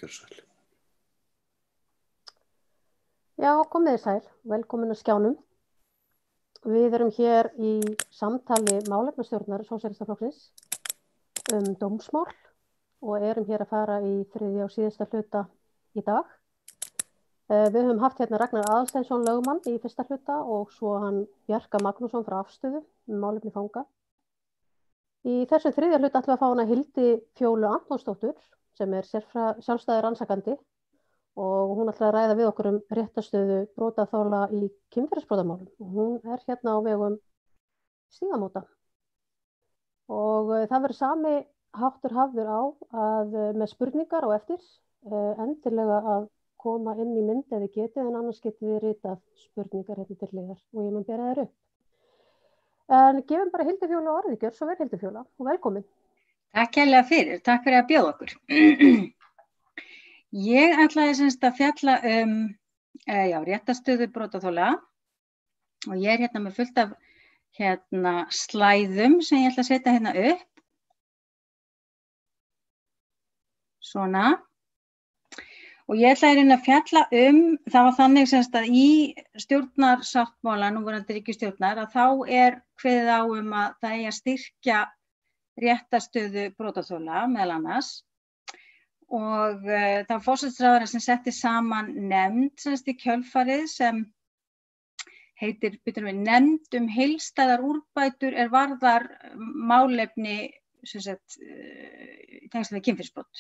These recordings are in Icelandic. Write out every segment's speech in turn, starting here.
Gjörsæl. Já, komið þið sæl, velkomin að skjánum. Við erum hér í samtali málefnastjórnar Sósíalistaflokksins dómsmál og erum hér að fara í þriðja og síðasta hluta í dag. Við höfum haft hérna Ragnar Aðalsteinsson lögmann í fyrsta hluta og svo hann Bjarka Magnússon frá Afstöðu málefni fanga. Í þessum þriðja hluta ætlum við að fá hana Hildi Fjólu Antonsdóttur sem er sjálfstæður rannsakandi og hún ætlar að ræða við okkur réttarstöðu brotaþola í kynferðisbrotamálum. Hún er hérna á vegum Stígamóta. Og það verður sami háttur hafður á að með spurningar á eftir endilega að koma inn í mynd ef þið getið en annars getið þið ritað spurningar hérna til hliðar og ég mun bera þær upp. En gefum bara Hildi Fjólu orðið, gjör svo vel Hildi Fjóla og velkomin. Takk kærlega fyrir, takk fyrir að bjóða okkur. Ég ætlaði semst að fjalla réttarstöðu brotaþola og ég er hérna með fullt af slæðum sem ég ætla að setja hérna upp. Svona. Og ég ætlaði að fjalla það var þannig semst að í stjórnarsáttmála núverandi ríkisstjórnar að þá er kveðið á að það eigi að styrkja réttarstöðu brotaþola meðal annars. Og það var forsætisráðherra sem setti saman nefnd semst í kjölfarið sem heitir nefnd heildstæðar úrbætur er varðar málefni í tengslum við kynferðisbrot.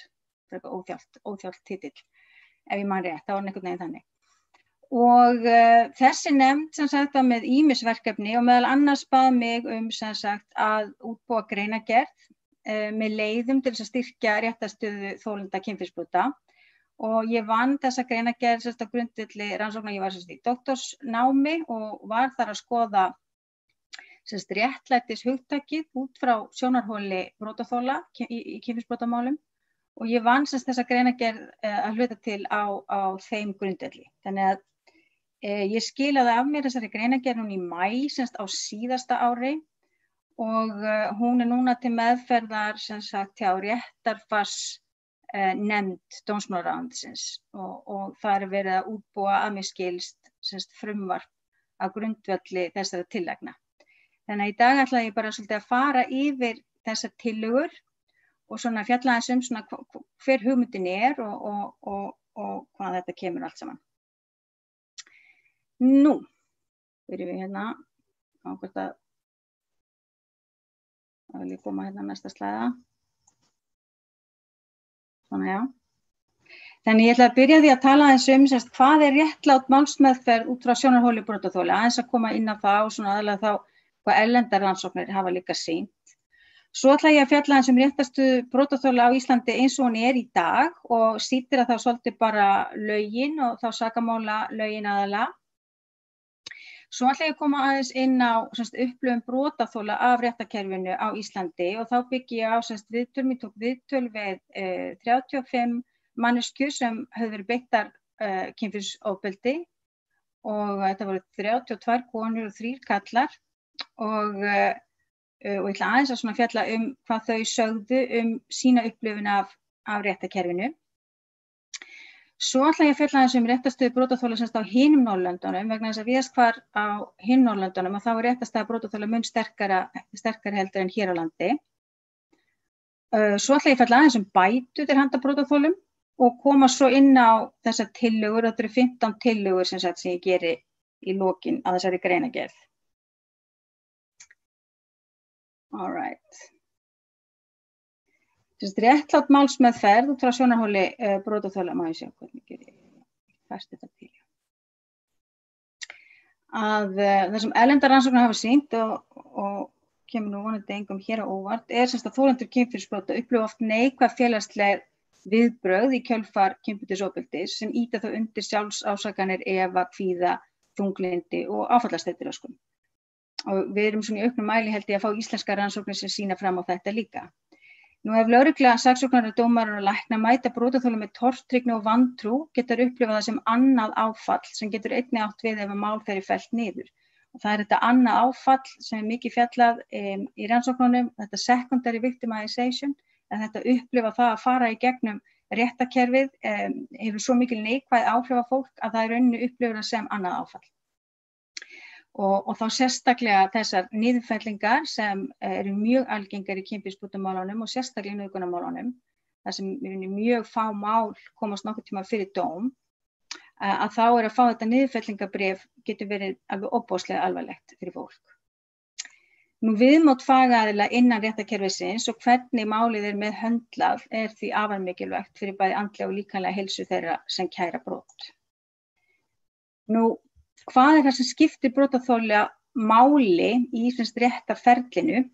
Það er eitthvað óþjált titill, ef ég man rétt, það var einhvern veginn þannig. Og þessi nefnd sem sagt var með ýmis verkefni og meðal annars bað mig sem sagt að útbúa greinargerð með leiðum til þess að styrkja réttarstöðu þolenda kynferðisbrota og ég vann þessa greinargerð á grundvelli rannsóknar. Ég var í doktorsnámi og var þar að skoða réttlætis hugtakið út frá sjónarhóli brotaþola í kynferðisbrotamálum og ég vann þessa greinargerð að hluta til á þeim grundvelli. Þannig að ég skilaði af mér þessari greinargerð í maí á síðasta ári. Og hún er núna til meðferðar sem sagt hjá réttarfars nefnd dómsmálaráðuneytisins og það er verið að útbúa að mér skilst frumvarp á grundvelli þessara tillagna. Þannig að í dag ætla ég bara svolítið að fara yfir þessar tillögur og svona fjalla aðeins svona hver hugmyndin er og hvað þetta kemur allt saman. Nú, byrjum við hérna á hvort að Það vil ég koma hérna næsta slæða. Svona já. Þannig ég ætla að byrja því að tala aðeins hvað er réttlát málsmeðferð út frá sjónarhóli brotaþola, aðeins að koma inn á það og svona aðalega þá hvað erlendar rannsóknir hafa líka sýnt. Svo ætla ég að fjalla aðeins réttarstöðu brotaþola á Íslandi eins og hún er í dag og sýtir að það svolítið bara lögin og þá sakamála lögin aðalega. Svo ætla ég að koma aðeins inn á upplifun brotaþola af réttarkerfinu á Íslandi og þá byggi ég á viðtöl. Ég tók viðtöl við 35 manneskjur sem höfðu verið beittar kynferðisofbeldi og þetta voru 32 konur og 3 kallar og ég ætla aðeins að fjalla hvað þau sögðu sína upplifun af réttarkerfinu. Svo ætla ég að fjalla aðeins réttarstöðu brotaþola á hinum Norðurlöndunum vegna þess að víðast hvar á hinum Norðurlöndunum að þá er réttarstaða brotaþola mun sterkari heldur en hér á landi. Svo ætla ég að fjalla aðeins bætur til handa brotaþolum og koma svo inn á þessar tillögur. Þetta eru 15 tillögur sem ég geri í lokin að þessari greinargerð. All right. Réttlát málsmeðferð út frá sjónarhóli brotaþola, má ég sjá hvernig ég fæst þetta til. Að það sem erlendar rannsóknir hafa sýnt og kemur nú vonandi engum hér á óvart er að þolendur kynferðisbrota upplifa oft neikvæð félagsleg viðbrögð í kjölfar kynferðisofbeldis sem ýta þá undir sjálfsásakanir, efa, kvíða, þunglyndi og áfallastreituröskun. Og við erum svona í auknum mæli held ég að fá íslenskar rannsóknir sem sýna fram á þetta líka. Nú ef lögregla, saksóknarar, dómarar og læknar mæta brotaþolum með tortryggni og vantrú getur upplifað það sem annað áfall sem getur einnig átt við ef mál fer fellt niður. Og það er þetta annað áfall sem er mikið fjallað í rannsóknunum, þetta secondary victimization, að þetta upplifa það að fara í gegnum réttarkerfið hefur svo mikil neikvæð áhrif á fólk að það rauninni upplifir það sem annað áfall. Og þá sérstaklega þessar niðurfellingar sem eru mjög algengar í kynferðisbrotamálunum og sérstaklega í nauðgunarmálunum, þar sem mjög fá mál komast nokkurn tíma fyrir dóm, að þá að fá þetta niðurfellingarbréf getur verið alveg ofboðslega alvarlegt fyrir fólk. Nú viðmót fagaðila innan réttarkerfisins og hvernig málið með höndlað því afar mikilvægt fyrir bæði andlega og líkamlega heilsu þeirra sem kæra brot. Nú, hvað það sem skiptir brotaþola máli í réttarferlinu?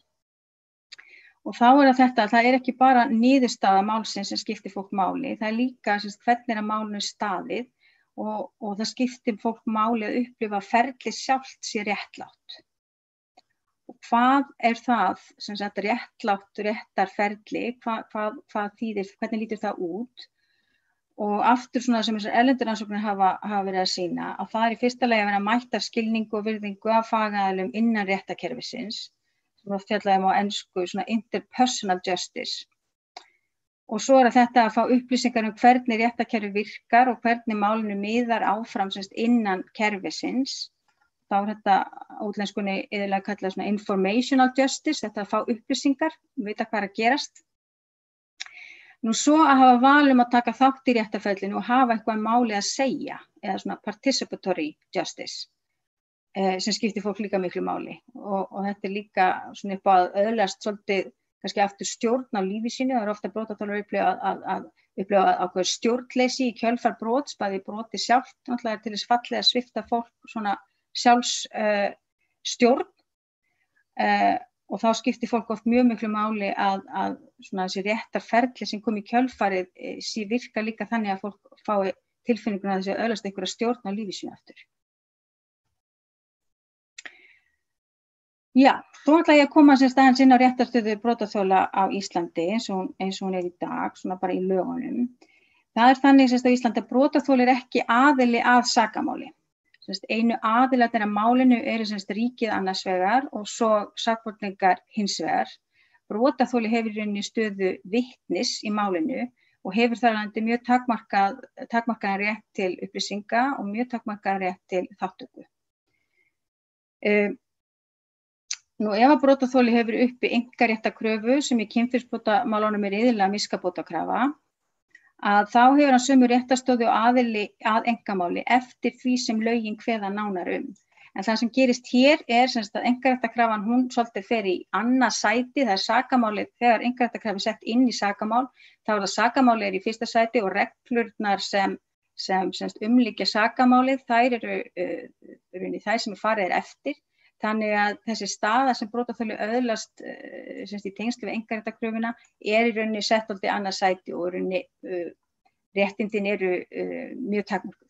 Og þá þetta, það ekki bara niðurstaða málsins sem skiptir fólk máli, það líka hvernig málinu staðið og það skiptir fólk máli að upplifa að ferlið sjálft sé réttlátt. Og hvað það, réttlátt réttarferli, hvað þýðir, hvernig lítur það út? Og aftur svona sem þessar erlendu rannsóknir hafa verið að sýna, að það í fyrsta lagi að vera mætt af skilningu og virðingu af fagaðilum innan réttarkerfisins, sem fjallaði á ensku svona interpersonal justice. Og svo þetta að fá upplýsingar hvernig réttarkerfi virkar og hvernig málinu miðar áfram innan kerfisins. Þá þetta útlenskunni iðulega kallað svona informational justice, þetta að fá upplýsingar, vita hvað að gerast. Nú svo að hafa val að taka þátt í réttarferlinu og hafa eitthvað máli að segja, eða svona participatory justice, sem skiptir fólk líka miklu máli. Og þetta líka svona upp að öðlast svolítið kannski aftur stjórn á lífi sínu, það ofta brotaþolar að upplifa ákveður stjórnleysi í kjölfar brots, bæði broti sjálft, náttúrulega til þess fallið að svipta fólk svona sjálfsstjórn og þá skiptir fólk oft mjög miklu máli að svona þessi réttarferli sem kom í kjölfarið virka líka þannig að fólk fái tilfinninguna að þessi öðlast einhverja stjórn á lífi sínu aftur. Já, svo ætla ég að koma aðeins inn á réttarstöðu brotaþola á Íslandi eins og hún í dag, svona bara í lögunum. Það þannig á Íslandi að brotaþoli ekki aðili að sakamáli. Einu aðilarnir að málinu ríkið annars vegar og svo sakborningar hins vegar. Brotaþoli hefur í rauninni stöðu vitnis í málinu og hefur þar af leiðandi mjög takmarkaðan rétt til upplýsinga og mjög takmarkaðan rétt til þátttöku. Nú ef að brotaþoli hefur uppi einkaréttarkröfu sem í kynferðisbrotamálunum iðulega miskabótakrafa, að þá hefur hann sömu réttarstöðu og aðili að einkamáli eftir því sem lögin kveða nánar En það sem gerist hér að einkaréttarkrafan hún svolítið fer í annað sæti, það sakamálið, þegar einkaréttarkrafa sett inn í sakamál, þá það sakamálið í fyrsta sæti og reglurnar sem umlíkja sakamálið, þær eru þær sem farið eftir. Þannig að þessi staða sem brotaþoli öðlast í tengslu við einkaréttarkröfuna í rauninni sett í annað sæti og réttindin eru mjög takmörkuð.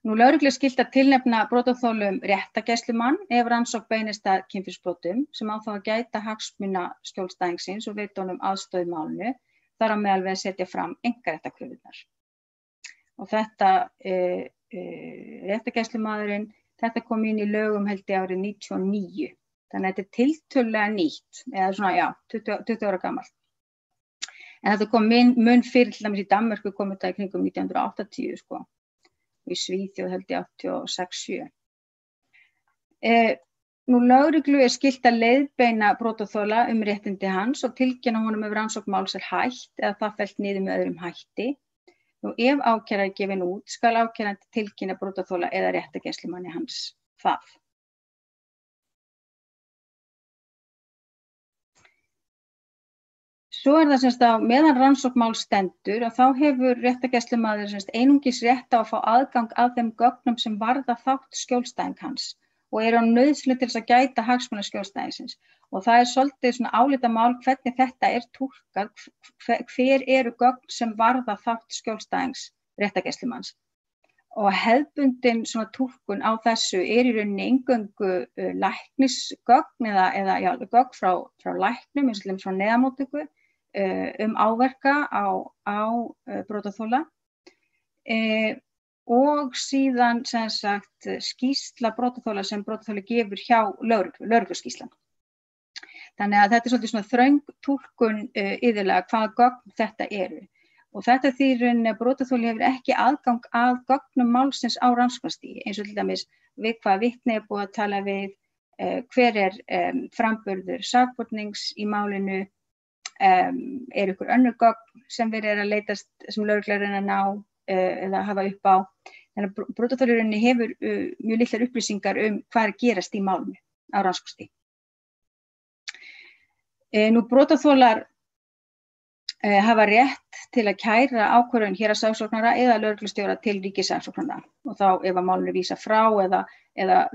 Nú lögreglu er skylt að tilnefna brotaþolum réttargæslumann ef rannsókn beinist að kynferðisbrotum sem á þá að gæta hagsmuna skjólstæðingsins og veita honum aðstoð í málinu, þar á meðal við að setja fram einkaréttarkröfurnar. Og þetta réttargæslumaðurinn Þetta kom inn í lögum held ég árið 99, þannig að þetta tiltölulega nýtt, eða svona, 20 ára gamalt. En þetta kom mun fyrir til dæmis í Danmörku kom þetta í kringum 1980, sko, og í Svíþjóð held ég 86-7. Nú lögreglu er skylt að leiðbeina brotaþola réttindi hans og tilkynna honum ef rannsókn máls hætt eða það fellt niður með öðrum hætti. Nú ef ákæra er gefin út, skal ákærandi tilkynna brotaþola eða réttargæslumanni hans það. Svo það á meðan rannsókn máls stendur að þá hefur réttargæslumaður einungis rétt á að fá aðgang að þeim gögnum sem varða þátt skjólstæðing hans og hann nauðsynlegur til þess að gæta hagsmuna skjólstæðingsins. Og það svolítið svona álitamál hvernig þetta túlkað, hver eru gögn sem varða þátt skjólstæðings réttargæslumanns. Og hefðbundin svona túlkun á þessu í rauninni eingöngu læknisgögn eða gögn frá læknum, eins og frá neðamóttöku, áverka á brotaþola. Og síðan skýrsla brotaþola sem brotaþoli gefur hjá lögregluskýrslan. Þannig að þetta svolítið svona þröng túlkun iðulega hvaða gögn þetta eru. Og þetta þýðir að brotaþoli hefur ekki aðgang að gögnum málsins á rannsóknarstigi, eins og til dæmis við hvaða vitni búið að tala við, hver framburður sakbornings í málinu, ykkur önnur gögn sem verið að leitast, sem lögregla reyna að ná eða hafa upp á. Þannig að brotaþoli hefur mjög litlar upplýsingar hvað gerast í málinu á rannsóknarstigi. Nú brotaþolar hafa rétt til að kæra ákvörðun héraðssaksóknara eða lögreglustjóra til ríkissaksóknara og þá ef að málinu vísa frá eða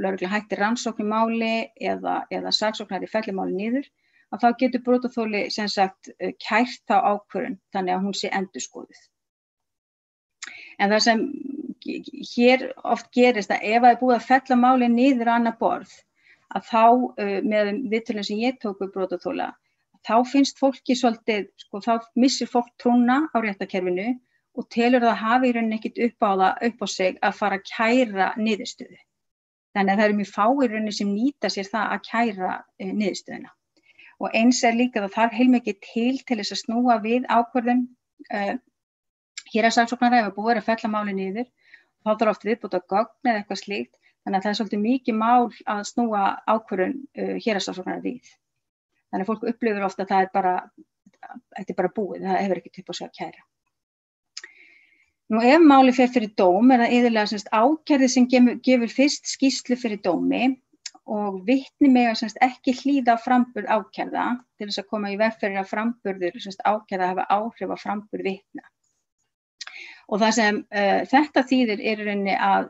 lögregla hættir rannsókn í máli eða saksóknari fellir máli niður, að þá getur brotaþoli sem sagt kært þá ákvörðun þannig að hún sé endurskoðuð. En það sem hér oft gerist að ef það búið að fella máli niður á annað borð, að þá með viðtölum sem ég tók við brotaþola, þá finnst fólki svolítið, þá missir fólk trúna á réttarkerfinu og telur það hafi í rauninni ekkert upp á sig að fara að kæra niðurstöðu. Þannig að það eru mjög fáir rauninni sem nýta sér það að kæra niðurstöðuna. Og eins líka það þarf heilmikið til þess að snúa við ákvörðun héraðssaksóknara ef búið að fella máli niður. Þá þarf oft viðbóta gögn eða eitthvað slíkt. Þannig að það er svolítið mikið mál að snúa ákvörðun héraðssaksóknara við. Þannig að fólk upplifir ofta að þetta er bara búið, það hefur ekkert upp á sig að kæra. Nú ef máli fer fyrir dóm það iðulega ákærði sem gefur fyrst skýrslu fyrir dómi og vitni mega ekki hlýða á framburð ákærða til þess að koma í veg fyrir að framburður ákærða hafa áhrif á framburð vitna. Og það sem þetta þýðir í rauninni að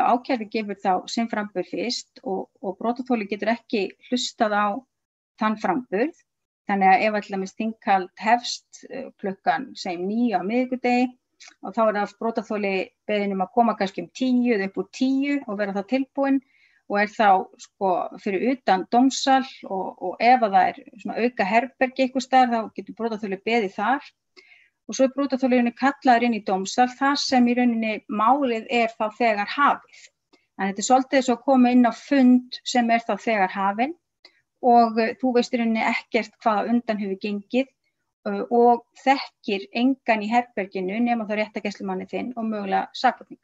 ákærði gefur þá sinn framburð fyrst og brotaþoli getur ekki hlustað á þann framburð, þannig að ef til dæmis þinghald hefst klukkan 9 á miðvikudegi og þá það brotaþoli beðinn að koma kannski 10 eða upp úr 10 og vera þá tilbúin og þá fyrir utan dómsal og ef það er auka herbergi einhvers staðar þá getur brotaþoli beðið þar og svo brotaþoli kallaður inn í dómsal þar sem í rauninni málið þá þegar hafið. Þannig þetta er svolítið svo að koma inn á fund sem þá þegar hafinn og þú veist í rauninni ekkert hvað undan hefur gengið og þekkir engan í herberginu nema þá réttargæslumanni þinn og mögulega sakborning.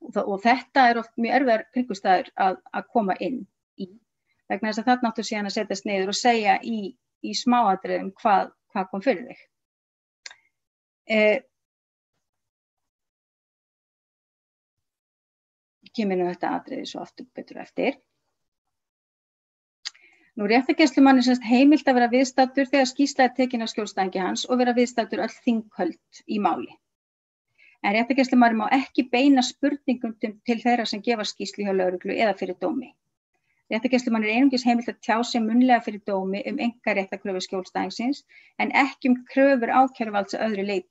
Og þetta er oft mjög erfiðar kringumstæður að koma inn í, vegna þess að þarna áttu síðan að setjast niður og segja í smáatriðum hvað kom fyrir þig. Kemur nú þetta atriði svo aftur betur eftir. Nú réttargæslumanni heimilt að vera viðstaddur þegar skýrsla er tekin af skjólstæðingi hans og vera viðstaddur öll þinghöld í máli. En réttargæslumaður má ekki beina spurningum til þeirra sem gefa skýrslu hjá lögreglu eða fyrir dómi. Réttargæslumaður er einungis heimilt að tjá sig munnlega fyrir dómi einkaréttarkröfur skjólstæðingsins en ekki kröfur ákæruvalds að öðru leyti.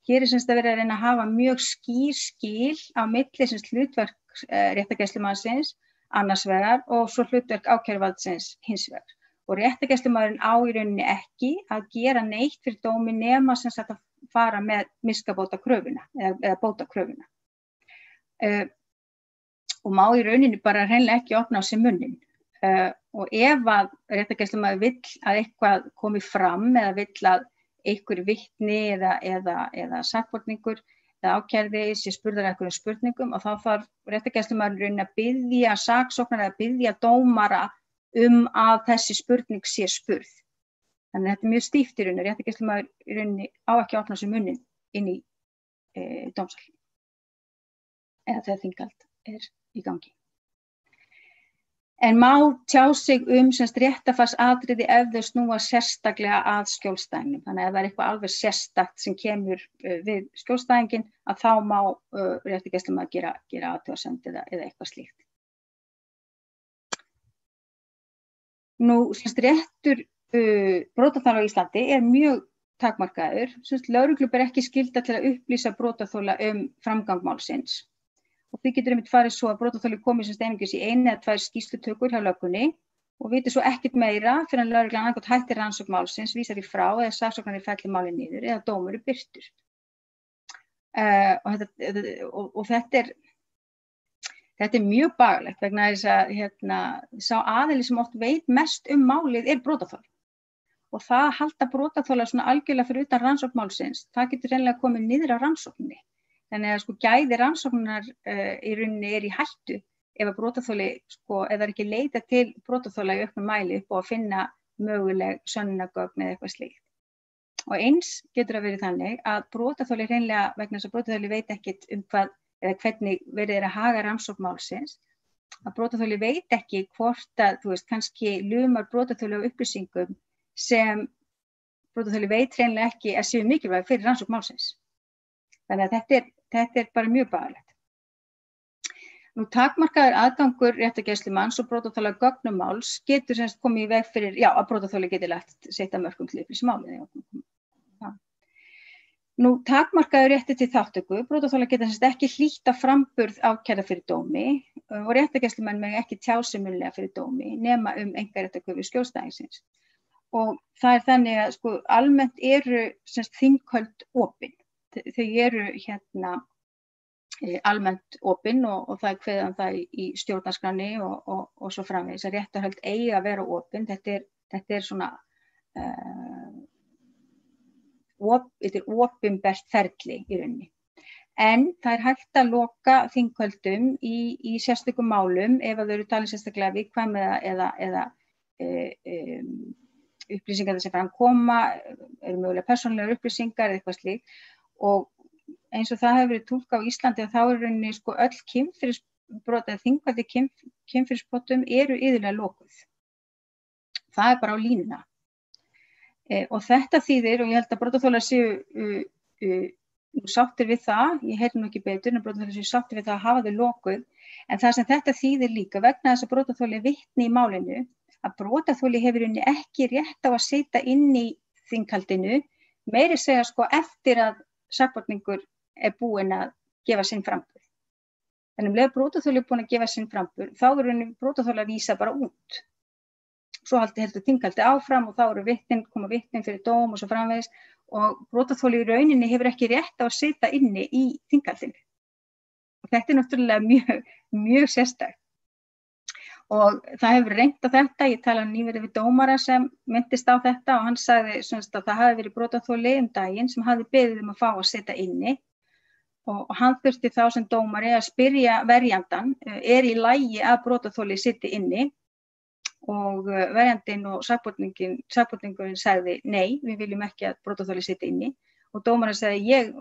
Hér er verið að reyna að hafa mjög skýr skil á milli hlutverk réttargæslumannsins annars vegar og svo hlutverk ákæruvaldsins hins vegar. Og réttargæslumaðurinn á í rauninni ekki að gera neitt fyrir dómi nema að fara með miskabótakröfuna eða bótakröfuna. Og má í rauninni bara hreinlega ekki opna á sig munninn. Og ef að réttargæslumaður vill að eitthvað komi fram eða vill að einhver vitni eða sakborningur eða ákærði sé spurður einhverjum spurningum og þá þarf réttargæslumaðurinn að biðja saksóknara eða biðja dómara að þessi spurning sé spurð. Þannig að þetta er mjög stíft í rauninni, réttargæslumaður á ekki að opna sér munninn inn í dómsal eða þegar þinghald er í gangi. En má tjá sig réttarfarsatriði ef þau snúa sérstaklega að skjólstæðingnum. Þannig að ef það er eitthvað alveg sérstakt sem kemur við skjólstæðinginn að þá má réttargæslumaður gera athugasemd eða eitthvað slíkt. Nú, réttur brotaþola á Íslandi er mjög takmarkaður. Lögreglu ber ekki skylda til að upplýsa brotaþola framgang málsins. Og því getur einmitt farið svo að brotaþoli komi einungis í 1 eða 2 skýrslutökur hjá löggunni og viti svo ekkert meira fyrir að lögreglan annaðhvort hættir rannsókn málsins, vísar í frá eða saksóknari fellir málið niður eða dómur er birtur. Og þetta Þetta mjög bagalegt vegna þess að sá aðili sem oft veit mest málið brotaþoli. Og það að halda brotaþola svona algjörlega fyrir utan rannsókn málsins, það getur reynilega komið niður á rannsókninni. Þannig að gæði rannsóknar í rauninni í hættu ef að brotaþoli, ef það ekki leita til brotaþola í auknum mæli upp á að finna möguleg sönnunargögn eða eitthvað slíkt. Og eins getur það verið þannig að brotaþoli hreinlega vegna þess að brotaþoli veit ekkert hvað eða hvernig verið að haga rannsókn málsins, að brotaþoli veit ekki hvort að, kannski lumar brotaþoli á upplýsingum sem brotaþoli veit hreinlega ekki að séu mikilvæg fyrir rannsókn málsins. Þannig að þetta bara mjög bagalegt. Nú takmarkaður aðgangur réttargæslumanns og brotaþola að gögnum máls getur komið í veg fyrir, að brotaþoli geti lagt sitt af mörkum til upplýsa málið. Nú takmarkaður rétti til þátttöku, brotaþola geta ekki hlýtt á framburð ákærða fyrir dómi og réttargæslumenn mega ekki tjá sig munnlega fyrir dómi nema einkaréttarkröfu skjólstæðingsins. Og það þannig að almennt eru þinghöld opin. Þau eru almennt opin og það kveðið það í stjórnarskránni og svo framvegis að réttarhöld eigi að vera opin. Þetta er svona opinbert ferli í rauninni. En það er hægt að loka þinghöldum í sérstökum málum ef þau eru talin sérstaklega viðkvæm eða upplýsingar sem fram koma, eru mögulega persónulegar upplýsingar eða eitthvað slíkt og eins og það hefur verið túlkað á Íslandi að þá er rauninni öll kynferðisbrot eða þinghald í kynferðisbrotum eru iðulega lokuð. Það er bara á línuna. Og þetta þýðir, og ég held að brotaþolar séu sáttir við það, ég heyrði nú ekki betur, en brotaþolar séu sáttir við það að hafa þau lokuð, en það sem þetta þýðir líka vegna þess að brotaþoli vitni í málinu, að brotaþoli hefur ekki rétt á að sitja inn í þinghaldinu, meiri segja eftir að sakborningur er búinn að gefa sinn framburð. Þannig leið brotaþoli er búinn að gefa sinn framburð, þá eru brotaþoli að vísa bara út. Svo heldur þinghaldi áfram og þá eru koma vitnin fyrir dóm og svo framvegis og brotaþoli í rauninni hefur ekki rétt á að sitja inni í þinghaldinu. Og þetta er náttúrulega mjög sérstakt. Og það hefur reynt á þetta, ég talaði nýverið við dómara sem minntist á þetta og hann sagði að það hafi verið brotaþoli daginn sem hafi beðið að fá að sitja inni og hann þurfti þá sem dómari að spyrja verjandann, í lagi að brotaþoli sitji inni og verjandinn og sakborningurinn sagði nei, við viljum ekki að brotaþoli sitji inni og dómarinn sagði ég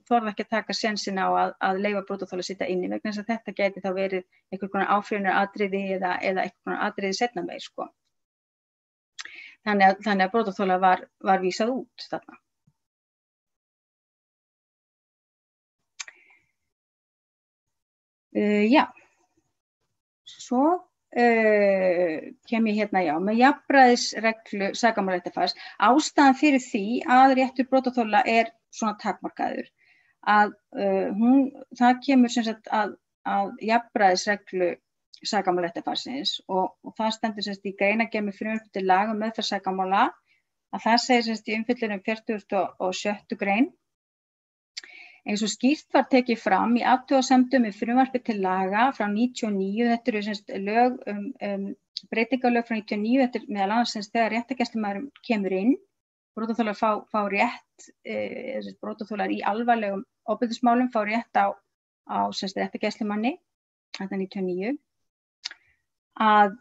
þorði ekki að taka sénsinn á að leyfa brotaþoli að sitja inni vegna þess að þetta gæti þá verið einhver konar áfrýjunaratriði eða einhver konar atriði seinna meir Þannig að brotaþola var vísað út þarna. Svo kem ég með jafnræðisreglu sakamálaréttarfars. Ástæðan fyrir því að réttur brotaþola er svona takmarkaður. Það kemur sem sagt að jafnræðisreglu sakamálaréttarfarsins og það stendur í greinargerð með frumvarpi til laga um meðferð sakamála að það segir í umfjöllun 46. grein. Eins og skýrt var tekið fram í athugasemdum með frumvarpi til laga frá 99, þetta eru lög breytingalög frá 99, þetta er meðal annars þegar réttargæslumaður kemur inn, brotaþolar fá rétt, brotaþolar í alvarlegum ofbeldismálum fá rétt á réttargæslumanni, þetta 99, að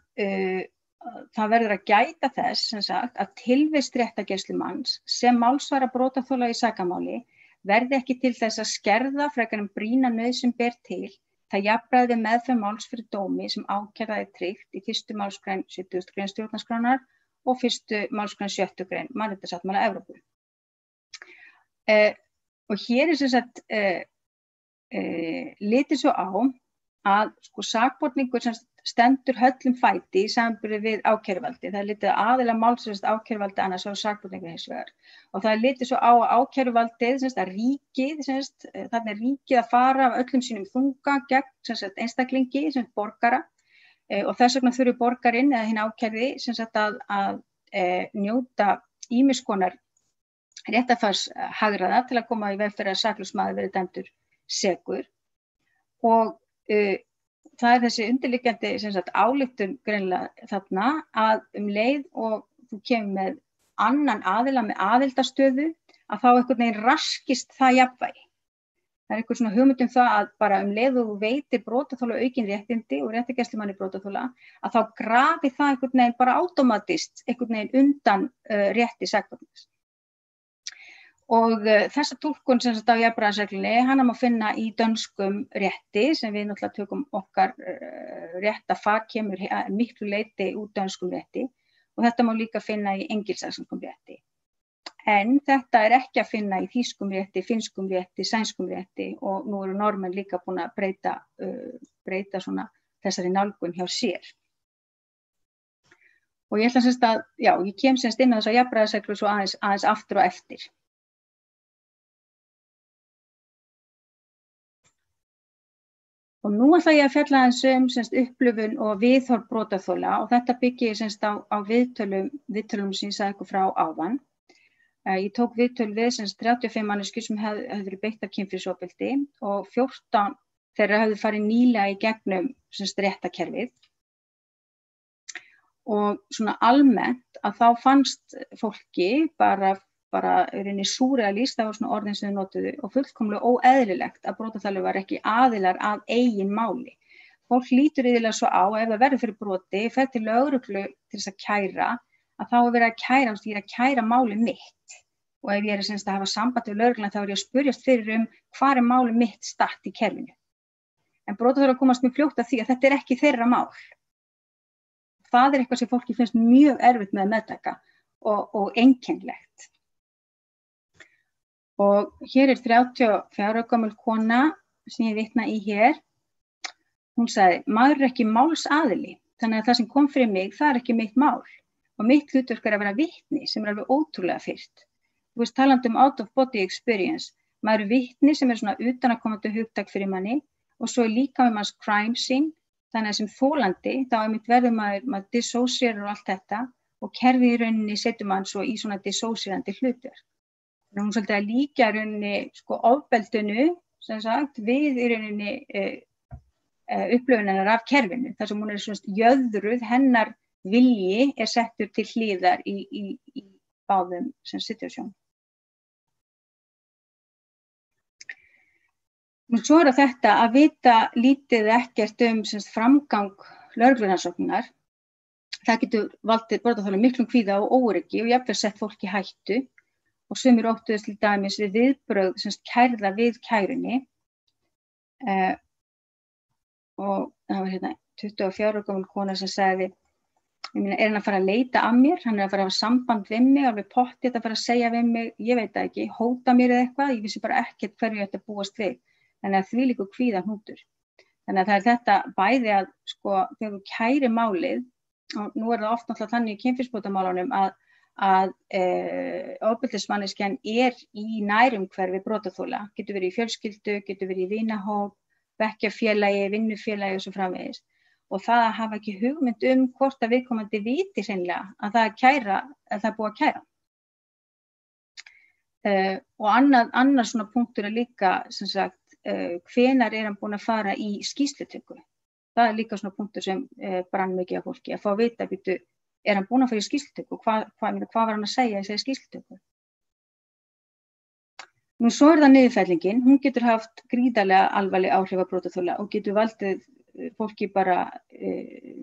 það verður að gæta þess að tilvist réttargæslumanns sem málsvara brotaþola í sakamáli verði ekki til þess að skerða frekar en brýna nauðsyn ber til það jafnræði meðferð máls fyrir dómi sem ákærða er tryggt í 1. málsgrein 70. grein stjórnarskrárinnar og 1. málsgrein 7. grein Mannréttindasáttmála Evrópu. Og hér litið svo á að sakborningur sem stendur höllum fæti í samanburði við ákæruvaldi. Það er litið aðila málsins ákæruvaldi annars og sakborningur hins vegar. Og það er litið svo á að ákæruvaldið, að ríkið, þarna er ríkið að fara af öllum sínum þunga gegn einstaklingi, borgara. Og þess vegna þurfi borgarinn eða hinn ákærði að njóta ýmiss konar réttarfarshagraða til að koma í veg fyrir að saklaus maður verði dæmdur sekur. Og það þessi undirliggjandi ályktun greinilega þarna að leið og þú kemur með annan aðila með aðildastöðu að þá einhvern veginn raskist það jafnvægi. Það einhver svona hugmynd það að bara leið og þú veitir brotaþola aukin réttindi og réttargæslumanni brotaþola að þá grafi það einhvern veginn bara átómatist einhvern veginn undan rétti sakbornings. Og þessa túlkun sem sagt á jafnræðisreglunni, hana má finna í dönskum rétti sem við náttúrulega tökum okkar réttafag kemur miklu leyti úr dönskum rétti og þetta má líka finna í engilsaxneskum rétti. En þetta ekki að finna í þýskum rétti, finnskum rétti, sænskum rétti og nú eru Norðmenn líka búin að breyta svona þessari nálgun hjá sér. Og ég ætla semst að, já, ég kem semst inn á þessa jafnræðisreglu svo aðeins aftur og eftir. Og nú ætla ég að fjalla aðeins semst upplifun og viðhorf brotaþola og þetta byggir semst á viðtölum sem ég sagði ykkur frá áðan. Ég tók viðtöl við semst 35 manneskjur sem hefðu verið beittar kynferðisofbeldi og 14 þeirra hefðu farið nýlega í gegnum semst réttarkerfið. Og svona almennt að þá fannst fólki bara rauninni súrrealískt, það var svona orðin sem þau notuðu og fullkomlega óeðlilegt að brotaþoli var ekki aðilar að eigin máli. Fólk lítur iðulega svo á ef það verður fyrir broti, fer til lögreglu til þess að kæra, að þá verið að kæra, ég er að kæra máli mitt. Og ef ég er semst að hafa samband við lögregluna þá er ég að spurjast fyrir hvar máli mitt statt í kerfinu. En brotaþolar komast mjög fljótt að því að þetta ekki þeirra mál. Það eitthvað sem fólki finnst mjög erfitt með að meðtaka og einkennilegt. Og hér 34 ára gömul kona sem ég vitna í hér. Hún sagði, maður ekki málsaðili, þannig að það sem kom fyrir mig, það ekki mitt mál. Og mitt hlutverk að vera vitni sem alveg ótrúlega fyrst. Þú veist, talandi out of body experience, maður vitni sem svona utanaðkomandi hugtak fyrir manni og svo líka með manns crime scene, þannig að sem þolandi, þá verður maður dissocier og allt þetta og kerfið í rauninni setur mann svo í svona dissocierandi hlutverk. Þannig að hún svolítið að líka í rauninni ofbeldinu, sem sagt, við í rauninni upplöfunar af kerfinu, þar sem hún svona jöðruð, hennar vilji settur til hliðar í báðum sem situasjón. Svo þetta að vita lítið ekkert framgang lögreglurannsóknar. Það getur valdið brotaþolum miklum kvíða og óöryggi og jafnvel sett fólk í hættu og sumir óttuðust til dæmis við viðbrögð kærða við kærunni. Og það var 24 ára gömul kona sem sagði, hann að fara að leita að mér, hann að fara að hafa samband við mig, alveg pottþétt að fara að segja við mig, ég veit það ekki, hóta mér eða eitthvað, ég vissi bara ekkert hverju ég ætti að búast við. Þannig að þvílíkur kvíðahnútur. Þannig að það þetta bæði að þegar þú kæri málið, og nú það oft náttúrulega þannig í kynferðisbrotamálunum að ofbeldismanneskjan í nærumhverfi brotaþola, getur verið í fjölskyldu, getur verið í vinahóp, bekkjarfélagi, vinnufélagi og svo framvegis. Og það að hafa ekki hugmynd hvort að viðkomandi viti hreinlega að það er búið að kæra. Og annar svona punktur líka, sem sagt, hvenær hann búinn að fara í skýrslutöku. Það líka svona punktur sem brann mikið af fólki, að fá að vita, hann búinn að fara í skýrslutöku, hvað var hann að segja í þessari skýrslutöku. Nú svo það niðurfellingin, hún getur haft gríðarlega alvarleg áhrif á brotaþola og getur valdið fólki bara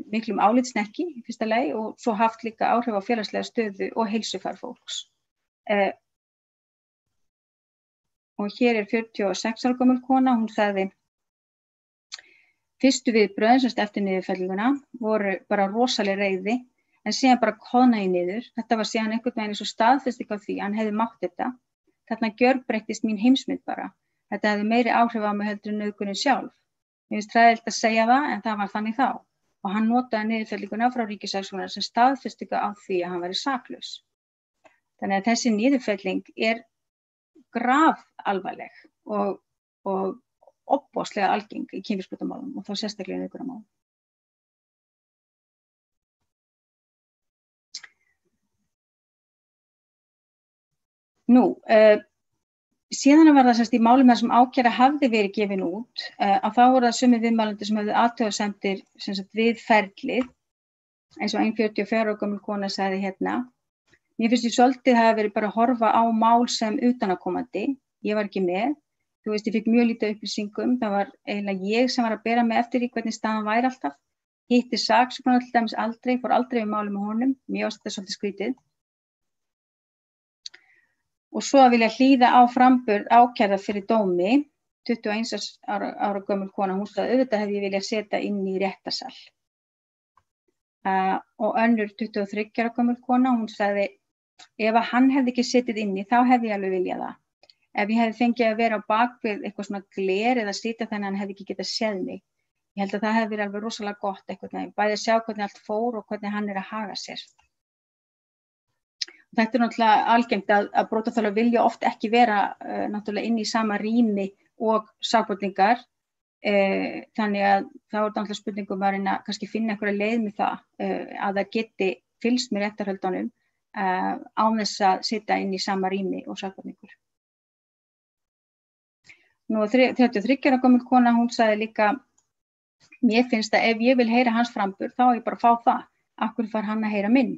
miklum álitshnekkji í fyrsta lagi og svo haft líka áhrif á félagslega stöðu og heilsufar fólks. Og hér 46 ára gömul kona, hún sagði, fyrstu viðbrögðin eftir niðurfellinguna voru bara rosaleg reiði, en síðan bara koðnaði niður. Þetta var síðan einhvern veginn svo staðfesting á því, hann hefði mátt þetta. Þarna gjörbreyttist mín heimsmynd bara. Þetta hefði meiri áhrif á mig heldur en nauðgunin sjálf. Mér finnst hræðilegt að segja það, en það var þannig þá. Og hann notaði niðurfellinguna frá ríkissaksóknara sem staðfestingu á því að hann væri saklaus. Þannig að þessi niðurfelling graf alvarleg og ofboðslega algeng í kynferðisbrotamálum og þá sérstaklega í nauðgunarmálum. Nú, Síðan var það í málum þar sem ákæra hafði verið gefin út, að þá voru það sumir viðmælendur sem höfðu athugasemdir við ferlið, eins og 44 ára gömul kona sagði hérna. Mér finnst ég svolítið hafa verið bara að horfa á mál sem utanaðkomandi. Ég var ekki með. Þú veist, ég fikk mjög lítið upplýsingum. Það var eiginlega ég sem var að bera mig eftir því hvernig staðan væri alltaf. Hitti saksóknara til dæmis aldrei, fór aldrei við málum með honum. Mér varst þetta svolítið skrítið. Og svo að vilja hlýða á framburð ákærða fyrir dómi, 21 ára gömul kona, hún sagði auðvitað hefði ég viljað setja inn í réttarsal. Og önnur 23 ára gömul kona, hún sagði ef hann hefði ekki setið inni þá hefði ég alveg viljað það. Ef ég hefði fengið að vera á bakvið eitthvað svona gler eða sitja þannig að hann hefði ekki getað séð mig. Ég held að það hefði verið alveg rosalega gott eitthvað, bæði að sjá hvernig allt fór og hvernig hann að haga sér. Þetta náttúrulega algengt að brotaþolar vilja oft ekki vera náttúrulega inn í sama rými og sakborningar, þannig að þá er náttúrulega spurningum að reyna kannski finna einhverja leið með það að það geti fylgst með réttarhöldunum án þess að sitja inn í sama rými og sakborningur. Nú 33 ára gömul kona, hún sagði líka mér finnst að ef ég vil heyra hans framburð þá ég bara fá það, af hverju fær hann að heyra minn?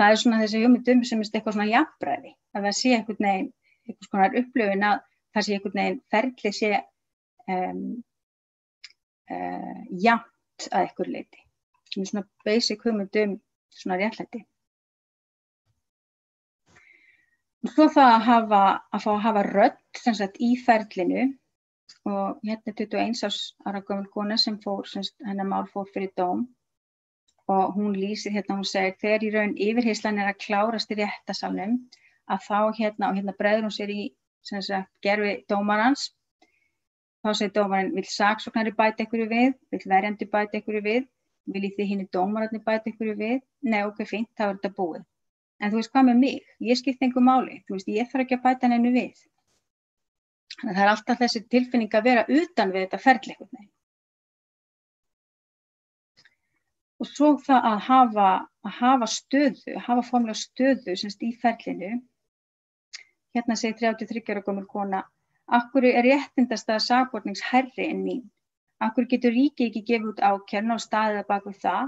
Það svona þessi hugmyndum sem eitthvað svona jafnræði, að það sé einhvern veginn, einhvers konar upplifun að það sé einhvern veginn ferli sé jafnt að einhver leyti. Svona basic hugmyndum svona réttlæti. Og svo það að fá að hafa rödd í ferlinu og hérna 21 ára gömul kona sem fór, hennar mál fór fyrir dóm. Og hún lýsir hérna, hún segir, þegar í raun yfirheyslan að klárast í réttasalnum, að þá hérna bregður hún sér í gervi dómarans. Þá segir dómarinn, vill saksóknari bæta einhverju við, vill verjandi bæta einhverju við, viljið þið hinir dómararnir bæta einhverju við? Nei, ok, fínt, þá þetta búið. En þú veist hvað með mig? Ég skipti engu máli, þú veist, ég þarf ekki að bæta neinu við. Þannig að það alltaf þessi tilfinning að vera utan við þetta ferli einhvern veginn. Og svo það að hafa stöðu, hafa formlega stöðu í ferlinu. Hérna segir 33 ára gömul kona, af hverju er réttindastaða sakbornings hærri en mín? Af hverju getur ríkið ekki gefið út ákæruna og staðið bak við það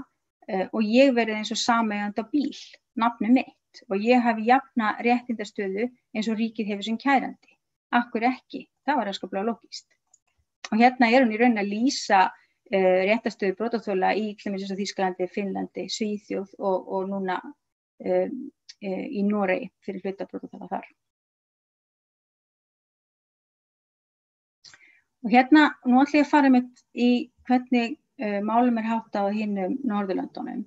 og ég verið eins og sameigandi á bíl, nafni mitt, og ég hafi jafna réttindastöðu eins og ríkið hefur sem kærandi. Af hverju ekki? Það var skaplega lógískt. Og hérna hún í raun að lýsa réttarstöðu brotaþola í Þýskalandi, Finnlandi, Svíþjóð og núna í Noregi fyrir hluta brotaþola þar. Og hérna, nú ætla ég að fara með í hvernig málum háttað á hinum Norðurlöndunum.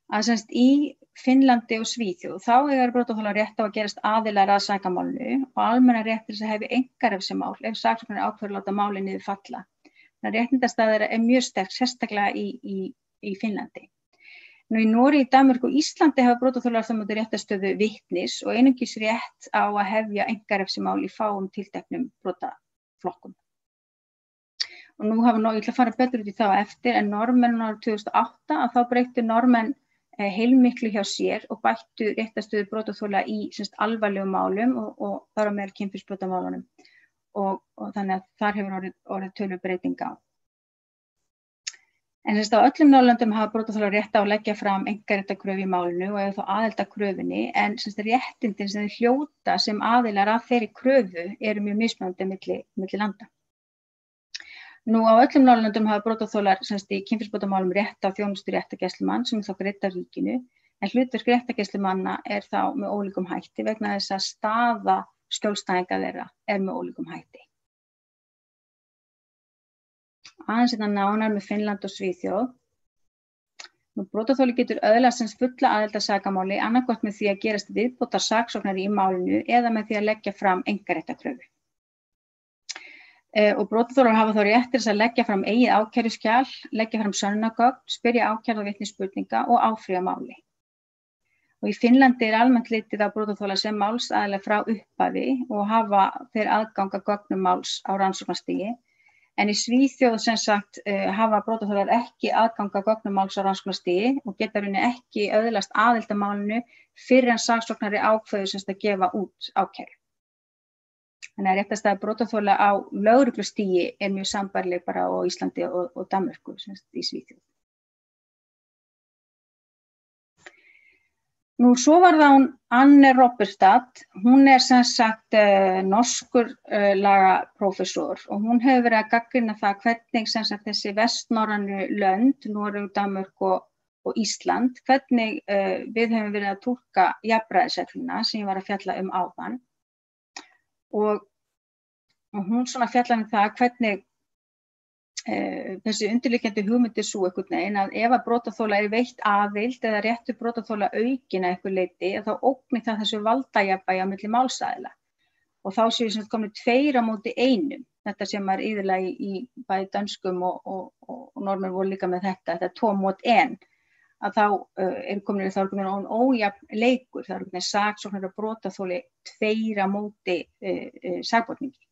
Að í Finnlandi og Svíþjóð, þá eiga brotaþolar rétt á að gerast aðilar að sakamálinu og almenna réttur þess að hefði einkarefsimál ef saksóknari ákveður að láta málið niður falla. Réttindastaða er mjög sterk, sérstaklega í Finnlandi. Nú í Noregi, Danmörku og Íslandi hafa brotaþolar þá móti réttarstöðu vitnis og einungis rétt á að hefja einkarefsimál í fáum tilteknum brotaflokkum. Og nú ég ætla að fara betur út í það eftir, en Norðmenn árið 2008 að þá breyttu Norðmenn heilmiklu hjá sér og bættu réttarstöðu brotaþola í alvarlegum málum og þar á meðal kynferðisbrotamálunum. Og þannig að þar hefur orðið tölubreyting á. En á öllum Norðurlöndum hafa brotaþolar rétt á að leggja fram einkaréttarkröfu í málinu og þá aðild að kröfunni, en réttindin sem þeir hljóta sem aðilar að þeirri kröfu eru mjög mismunandi milli landa. Nú á öllum Norðurlöndum hafa brotaþolar í kynferðisbrotamálum rétt á þjónustu réttargæslumann sem þá greidd af ríkinu, en hlutverk réttargæslumanna er þá með ólíkum hætti vegna þess að staða skjólstæðinga þeirra er með ólíkum hætti. Aðeins nánar með Finnland og Svíþjóð. Nú brotaþoli getur öðlast fulla aðild að sakamáli annaðhvort með því að gerast viðbótar saksóknari í málinu eða með því að leggja fram einkaréttarkröfu. Og brotaþolar hafa þá rétt til þess að leggja fram eigið ákæruskjal, leggja fram sönnunargögn, spyrja ákærða og vitnisspurninga og áfrýja máli. Og í Finnlandi er almennt litið á brotaþola sem málsaðila frá upphafi og hafa þeir aðgang að gögnum máls á rannsóknarstigi. En í Svíþjóð hafa brotaþolar ekki aðgang að gögnum máls á rannsóknarstigi og geta ekki öðlast aðild að málinu fyrr en saksóknari ákveður að gefa út ákæru. Þannig að réttarstaða brotaþola á lögreglustigi mjög sambærileg bara á Íslandi og Danmörku, í Svíþjóð. Nú, svo var það hún Anne Robberstad, hún sem sagt norskur lagaprófessor og hún hefur verið að gagnrýna það hvernig sem sagt þessi vestnorrænu lönd, Noregur, Danmörk og Ísland, hvernig við höfum verið að túlka jafnræðisregluna sem ég var að fjalla áðan. Og hún svona fjallar það hvernig þessi undirliggjandi hugmynd sú einhvern veginn að ef að brotaþola veitt aðild eða réttur brotaþola aukinn að einhver leyti, þá ógni það þessu valdajafnvægi á milli málsaðila. Og þá séu sem komið 2 á móti 1. Þetta sem iðulega í bæði dönskum og normenn voru líka með þetta 2 mót 1. Að þá komin ójafn leikur, það komin saksóknari og brotaþoli 2 á móti sakborningi.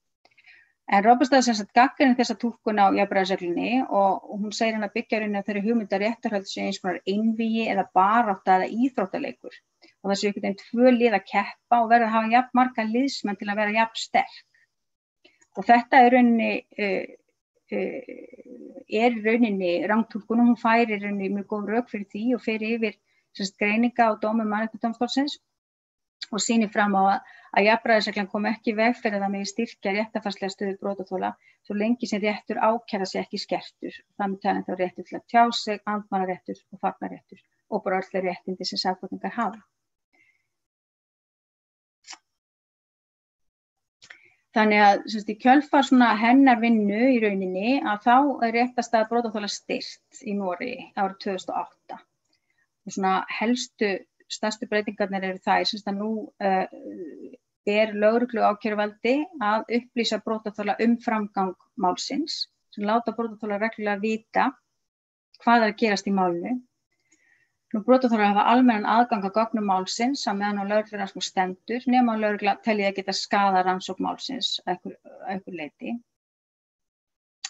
En Robberstad sem sagt gagnrýnir þessa túlkun á jafnræðisreglunni og hún segir að byggja á þeirri hugmynd að réttarhöld sé eins konar einvígi eða barátta eða íþróttaleikur. Og það sé einhvern veginn 2 lið að keppa og verða að hafa jafn marga liðsmenn til að vera jafn sterk. Og þetta í rauninni rangtúlkun og hún færir í rauninni mjög góð rök fyrir því og fer yfir greininga á dómum Mannréttindadómstólsins og sýnir fram á að jafnræðisreglan kom ekki í veg fyrir að það megi styrkja réttarfarslega stöðu brotaþola svo lengi sem réttur ákærða sé ekki skertur. Það með talin þá réttur til að tjá sig, andmælaréttur og þagnarréttur og bara öll réttindi sem sakborningar hafa. Þannig að í kjölfar hennar vinnu í rauninni að þá réttarstaða brotaþola styrkt í Noregi árið 2008. Og stærstu breytingarnir eru þær að nú ber lögreglu ákæruvaldi að upplýsa brotaþola framgang málsins, sem láta brotaþola reglulega vita hvað að gerast í málinu. Nú brotaþolar hafa almennan aðgang að gögnum málsins á meðan á lögreglurannsókn stendur, nema lögregla telji að geta skaðað rannsókn málsins að einhverju leyti.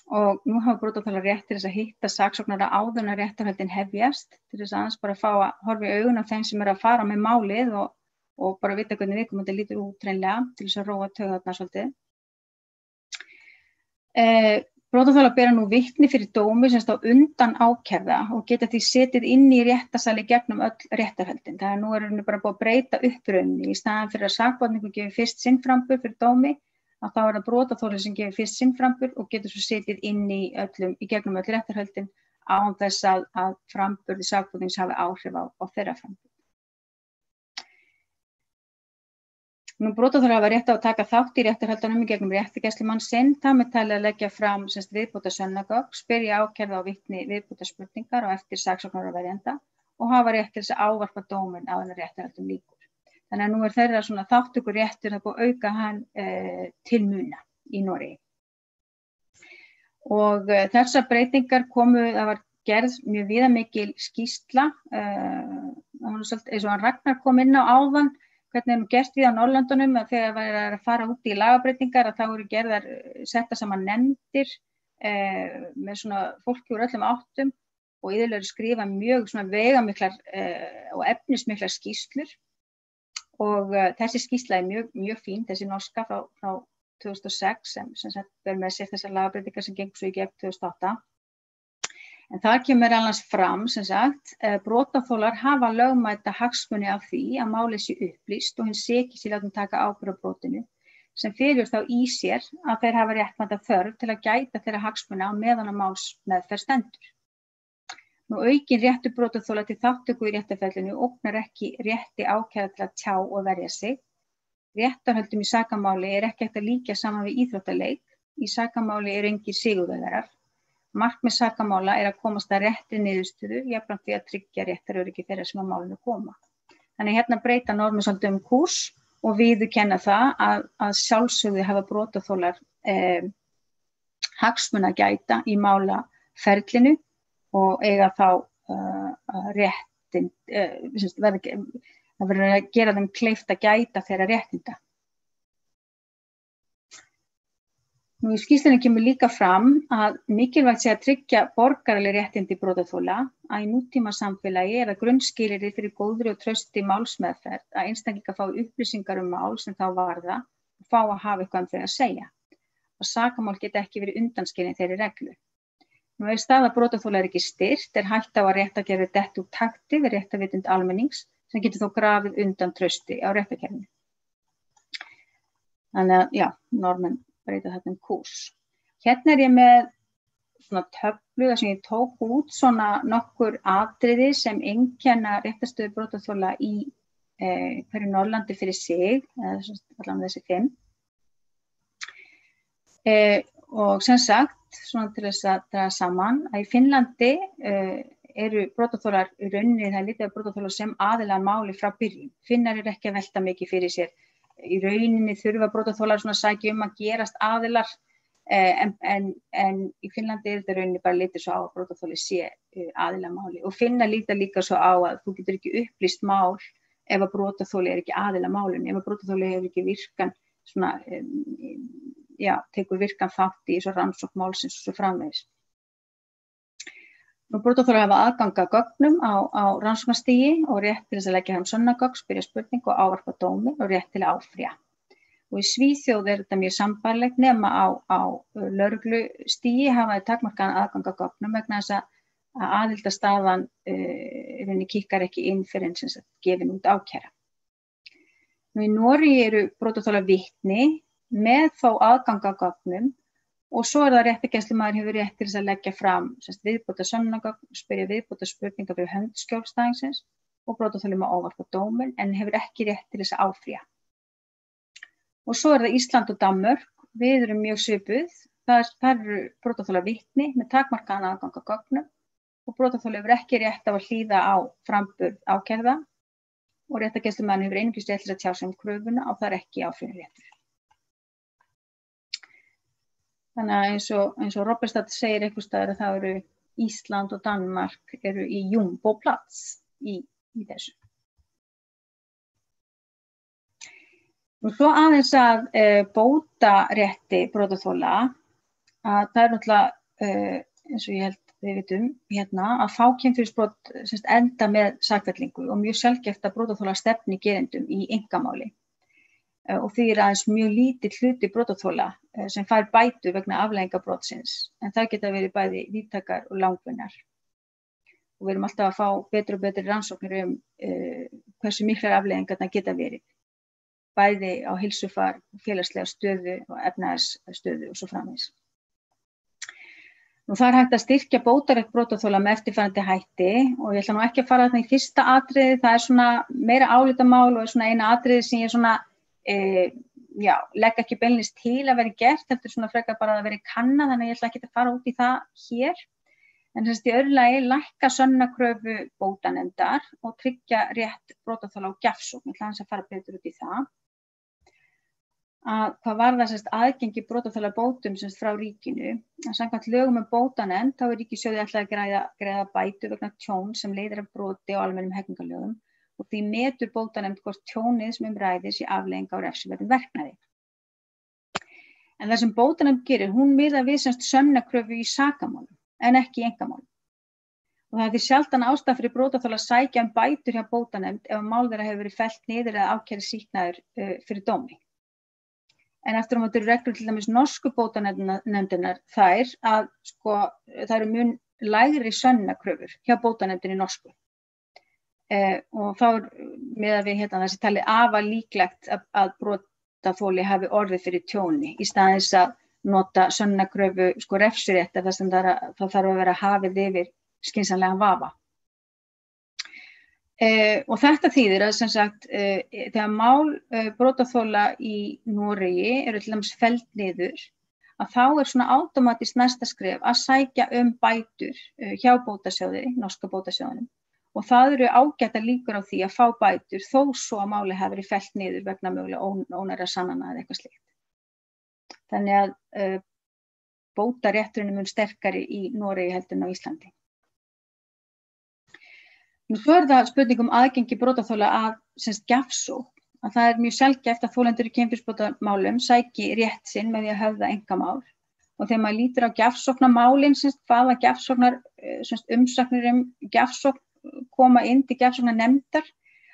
Og nú hafa brotaþolar rétt til þess að hitta saksóknara áður en réttarhöldin hefjast, til þess aðeins bara fá að horfa í augun af þeim sem að fara með málið og bara vita hvernig viðkomandi lítur út hreinlega til þess að róa taugarnar svolítið. Brotaþolar bera nú vitni fyrir dómi sem á undan ákærða og geta því setið inn í réttarsali gegnum öll réttarhöldin. Það nú bara búið að breyta upprauninni í staðan fyrir að sakborningur gefi fyrst sinn framburð fyrir dómi, að þá það brotaþoli sem gefur fyrst sinn framburð og getur svo setið inn í gegnum öll réttarhöldin án þess að framburði sakbornings hafi áhrif á þeirra framburð. Nú brotaþoli hafa rétt á að taka þátt í réttarhöldunum í gegnum réttargæslumann sinn, það með talið að leggja fram viðbótarsönnunargögn, spyrja ákærða og vitni viðbótarspurningar og eftir saksóknara og verjanda og hafa rétt til þess að ávarpa dóminn áður en réttarhöldum lýkur. Þannig að nú þeirra þáttökur réttur að búið að auka hann til muna í Noregi. Og þessar breytingar það var gerð mjög viðamikil skýrsla, eins og hann Ragnar kom inn á áðan, hvernig gert við á Norðurlöndunum að þegar það að fara út í lagabreytingar að þá eru gerðar setta saman nefndir með fólki úr öllum áttum og iðulega skrifa mjög veigamiklar og efnismiklar skýrslur. Og þessi skýrsla mjög fín, þessi norska frá 2006 sem sagt ber með sér þessar lagabreytingar sem gengur svo í gegn 2008. En þar kemur annars fram sem sagt brotaþolar hafa lögmæta hagsmuni af því að málið sé upplýst og hinn seki sé látin taka ábyrgð á brotinu sem felur þá í sér að þeir hafa réttmæta þörf til að gæta þeirra hagsmuna á meðan að málsmeðferð stendur. Nú aukin réttur brotaþola til þátttöku í réttarferlinu ógnar ekki rétti ákærða til að tjá og verja sig. Réttarhöldum í sakamáli ekki hægt að líkja saman við íþróttaleik. Í sakamáli engir sigurvegarar. Markmið sakamála að komast að réttri niðurstöðu, jafnframt því að tryggja réttaröryggi þeirra sem að málinu koma. Þannig hérna breyta normin svolítið kúrs og viðurkenna það að sjálfsögðu hafa brotaþolar hagsmuna að gæta í málaferlinu og eiga þá réttin, það verður að gera þeim kleift að gæta þeirra réttinda. Nú í skýrslunni kemur líka fram að mikilvægt sé að tryggja borgaraleg réttindi brotaþola að í nútíma samfélagi það grunnskilyrði fyrir góðri og trausti málsmeðferð að einstaklingar fái upplýsingar mál sem þá varða fá að hafa eitthvað þau að segja. Og sakamál geta ekki verið undanskilin þeirri reglu. Nú ef staða brotaþola ekki styrkt hætta á að réttarkerfið detti úr takti við réttarvitund almennings sem getur þó grafið undan trausti á réttarkerfinu. Þannig að, já, Norðmenn breyta þetta kúrs. Hérna ég með svona töflu þar sem ég tók út svona nokkur atriði sem einkenna réttarstöðu brotaþola í hverju Norðurlandi fyrir sig, allan þessi 5. Og sem sagt, svona til þess að draga saman, að í Finnlandi eru brotaþolar í rauninni, það litið af brotaþolar sem aðilar máli frá byrjun. Finnar ekki að velta mikið fyrir sér. Í rauninni þurfa brotaþolar svona sækja að gerast aðilar, en í Finnlandi þetta rauninni bara litið svo á að brotaþoli sé aðilar máli. Og Finnar líta líka svo á að þú getur ekki upplýst mál ef að brotaþoli ekki aðilar málinu, ef að brotaþoli hefur ekki virkan svona, tekur virkan þátt í svo rannsókn málsins og svo framvegis. Nú brotaþolar hafa aðgang að gögnum á rannsóknarstigi og rétt til þess að leggja fram sönnunargögn, spyrja spurningu og ávarpa dómi og rétt til að áfrýja. Og í Svíþjóð þetta mjög sambærilegt nema á lögreglustigi hafa þeir takmarkaðan aðgang að gögnum vegna þess að aðildarstaðan kikkar ekki inn fyrir en sem gefin út ákæra. Nú í Noregi eru brotaþolar vitni með þó aðgang að gögnum og svo það réttargæslumaður hefur rétt til þess að leggja fram viðbóta sönnunargögn, spyrja viðbóta spurningar fyrir hönd skjólstæðingsins og brotaþoli má ávarpa dóminn en hefur ekki rétt til þess að áfrýja. Og svo það Ísland og Danmörk, við erum mjög svipuð, þar eru brotaþolar vitni með takmarkaðan aðgang að gögnum og brotaþoli hefur ekki rétt á að hlýða á framburð ákærða og réttargæslumaður hefur einungis rétt til að tjá sig kröfuna og það ekki áfrýjunarréttur. Þannig að eins og Robertstad segir einhvers staðar að það eru Ísland og Danmark eru í jumboplats í þessu. Og svo aðeins að bótarétti brotaþola, að það náttúrulega, eins og ég held við vitum, að fákynferðisbrot enda með sakfellingu og mjög sjaldgæft að brotaþola stefni gerendum í einkamáli. Og því aðeins mjög lítill hluti brotaþola sem fær bætur vegna afleiðinga brotsins, en það geta verið bæði víðtækar og langvinnar. Og við erum alltaf að fá betri og betri rannsóknir hversu miklar afleiðingar það geta verið, bæði á heilsufar, félagslega stöðu og efnahagsstöðu og svo framvegis. Nú það hægt að styrkja bótarétt brotaþola með eftirfarandi hætti og ég ætla nú ekki að fara þarna í fyrsta atriði, það svona meira álitamál og svona eina atriði sem ég svona legg ekki beinlínis til að vera gert, þetta svona frekar bara að vera kannað, þannig að ég ætla ekki að fara út í það hér. En í öðru lagi lækka sönnunarkröfu bótanefndar og tryggja rétt brotaþola á gjafsókn, ég ætla aðeins að fara betur út í það. Að hvað varðar aðgengi brotaþola bótum frá ríkinu, að samkvæmt lögum bótanefnd, þá ríkissjóði ætlað að greiða bætur vegna tjón sem leiðir af broti á almennum hegningarlögum. Og því metur bótanefnd hvort tjónið sem ræðir sé afleiðing á refsiverðum verknaði. En það sem bótanefnd gerir, hún miðar við sönnunarkröfu í sakamálum, en ekki í einkamálum. Og það því sjaldan ástæða fyrir brotaþola að sækja bætur hjá bótanefnd ef mál þeirra hefur verið fellt niður eða ákærði sýknaður fyrir dómi. En eftir að maður reglur til dæmis norsku bótanefndinar þær að það eru mun lægri sönnunarkröfur hjá bótanefndinni norsku. Og þá miðað við þessi talið afar líklegt að brotaþoli hafi orðið fyrir tjóni í staðins að nota sönnunarkröfu refsiréttar þar sem það þarf að vera hafið yfir skynsamlegan vafa. Og þetta þýðir að sem sagt þegar mál brotaþola í Noregi eru til dæmis felld niður að þá svona átómatískt næsta skref að sækja bætur hjá bótasjóði, norska bótasjóðunum. Og það eru ágætar líkur á því að fá bætur þó svo að máli hafi verið fellt niður vegna mögulega ónæra sannana eða eitthvað slíkt. Þannig að bótarétturinn mun sterkari í Noregi heldur en á Íslandi. Nú svo það spurning aðgengi brotaþola að gjafsókn, að það mjög sjaldgæft að þolendur í kynferðisbrotamálum sæki rétt sinn með því að höfða einkamál. Og þegar maður lítur á gjafsóknarmálin, hvaða gjafsóknar umsagnir gjafsókn koma inn til gjafsóknarnefndar,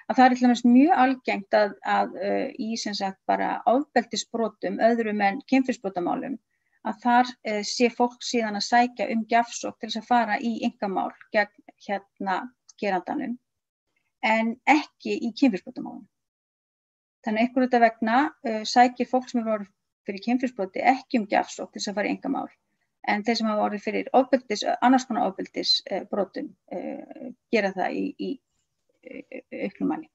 að það til dæmis mjög algengt að í sem sagt bara ofbeldisbrotum öðrum en kynferðisbrotamálum að þar sé fólk síðan að sækja gjafsókn til þess að fara í einkamál gegn gerandanum en ekki í kynferðisbrotamálum. Þannig einhverju þetta vegna sækir fólk sem hefur orðið fyrir kynferðisbroti ekki gjafsókn til þess að fara í einkamál en þeir sem hafa orðið fyrir annars konar ofbeldisbrotum gera það í auknum mæli.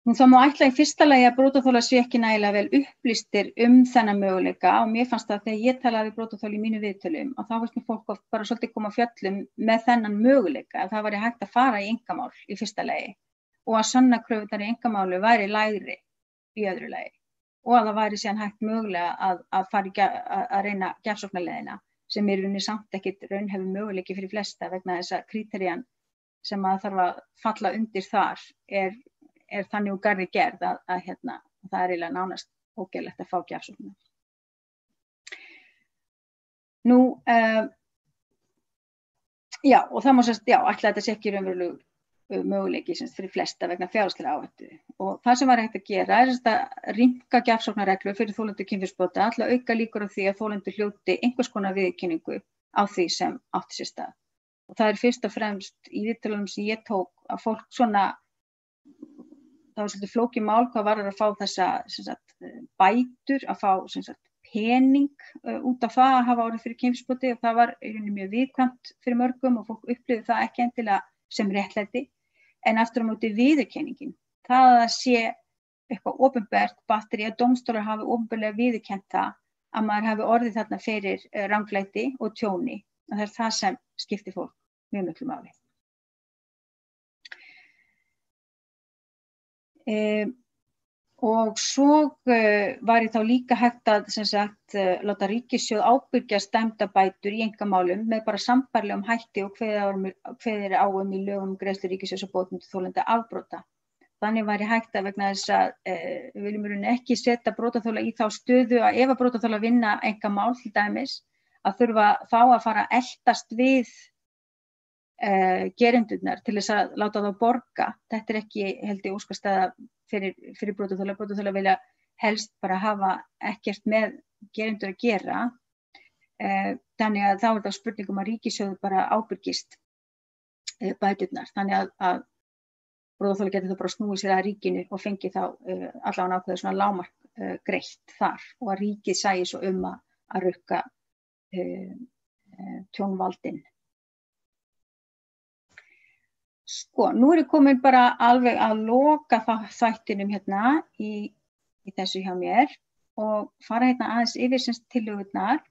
Nú það má ætla í fyrsta lagi að brotaþolar séu ekki nægilega vel upplýstir þennan möguleika og mér fannst það þegar ég talaði við brotaþola í mínu viðtölum og þá fannst mér fólk bara svolítið koma á fjöllum með þennan möguleika að það væri hægt að fara í einkamál í fyrsta lagi og að sannakröfurnar í einkamálu væri lægri í öðru lagi og að það væri síðan hægt mögulega að fara að reyna gjafsóknarleiðina sem í rauninni samt ekkit raunhæfur möguleiki fyrir flesta vegna þess að kríterían sem að þarf að falla undir þar er þannig úr garði gerð að það er eiginlega nánast ógerlegt að fá gjafsóknina. Nú, já, og það má ætla að þetta sé ekki raunverulegur möguleiki fyrir flesta vegna fjárhagslegrar áhættu. Og það sem var hægt að gera er að rýmka gjafsóknarreglu fyrir þolendur kynferðisbrota til að auka líkur á því að þolendur hljóti einhvers konar viðurkenningu á því sem átti sér stað. Og það er fyrst og fremst í viðtölunum sem ég tók að fólk það var svolítið flókið mál hvað var að fá þessa bætur, að fá pening út af það að hafa orðið fyrir kynferðisbroti og það var mjög viðkvæmt fyrir mörgum og fólk upplifði það ekki endilega sem réttlæti en aftur á móti viðurkenningin. Það að sé eitthvað opinbert batteri að dómstólar hafi opinberlega viðurkennt það að maður hafi orðið þarna fyrir ranglæti og tjóni og það er það sem skiptir fólk mjög miklu máli. Og svo var ég þá líka hægt að láta ríkissjóð ábyrgjast dæmda bætur í einkamálum með bara sambærilegum hætti og kveðið er á í lögum um greiðslu ríkissjóðs og bótum til þolenda afbrota. Þannig væri hægt að vegna þess að við viljum í rauninni ekki setja brotaþola í þá stöðu að ef að brotaþola vinna einkamál til dæmis að þurfa þá að fara að eltast við gerendurnar til þess að láta þá borga. Þetta er ekki held ég óskastæða fyrir brotaþola. Brotaþola vilja helst bara hafa ekkert með gerendur að gera. Þannig að þá er það spurningum að ríkissjóður bara ábyrgist bæturnar. Þannig að brotaþola getur þá bara snúið sér að ríkinu og fengi þá allavega ákveðið svona lágmark greitt þar og að ríkið sæi svo að rukka tjónvaldinn. Sko, nú er ég komin bara alveg að loka þættinum í þessu hjá mér og fara aðeins yfir tillögurnar.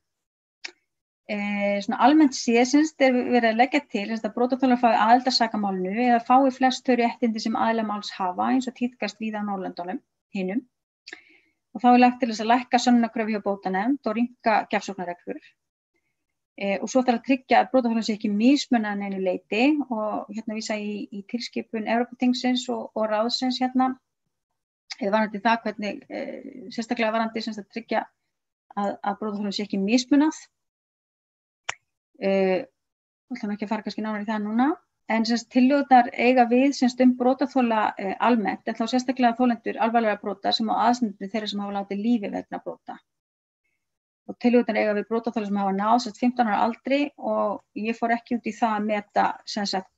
Svona almennt séð er verið að leggja til að brotaþolar fái aðild að sakamálinu eða fái flest þau réttindi sem aðilar máls hafa eins og tíðkast víða á Norðurlöndunum hinum. Og þá er lagt til þess að lækka sönnunarkröfu hjá bótanefnd og rýmka gjafsóknarreglur. Og svo þarf að tryggja að brotaþolar sé ekki mismunað að neinu leyti og vísa í tilskipun Evrópuþingsins og ráðsins varðandi það hvernig sérstaklega varðandi að tryggja að brotaþolar sé ekki mismunað. Við ætlum ekki að fara kannski nánar í það núna en tillögurnar eiga við brotaþola almennt en þá sérstaklega þolendur alvarlegra brota sem á aðstandendur þeirra sem hafa látið lífi vegna brota. Og tillögurnar eiga við brotaþola sem hafa náð 15 ára aldri og ég fór ekki út í það að meta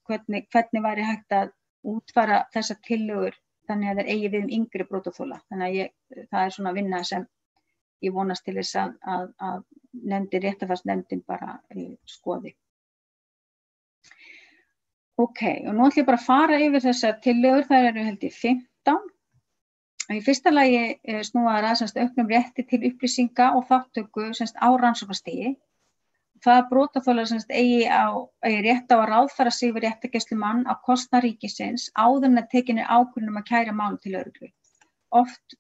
hvernig væri hægt að útfæra þessar tillögur þannig að þeir eigi við yngri brotaþola. Þannig að það er svona vinna sem ég vonast til þess að réttarfarsnefndin bara skoði. Ok, og nú ætlum ég bara að fara yfir þessar tillögur, þær eru held ég 15. Í fyrsta lagi snúa það auknum rétti til upplýsinga og þátttöku á rannsóknarstigi. Það brotaþolar eigi rétt á að ráðfæra sig við réttargæslumann á kostnað ríkisins áður en að tekin ákvörðun að kæra mál til lögreglu.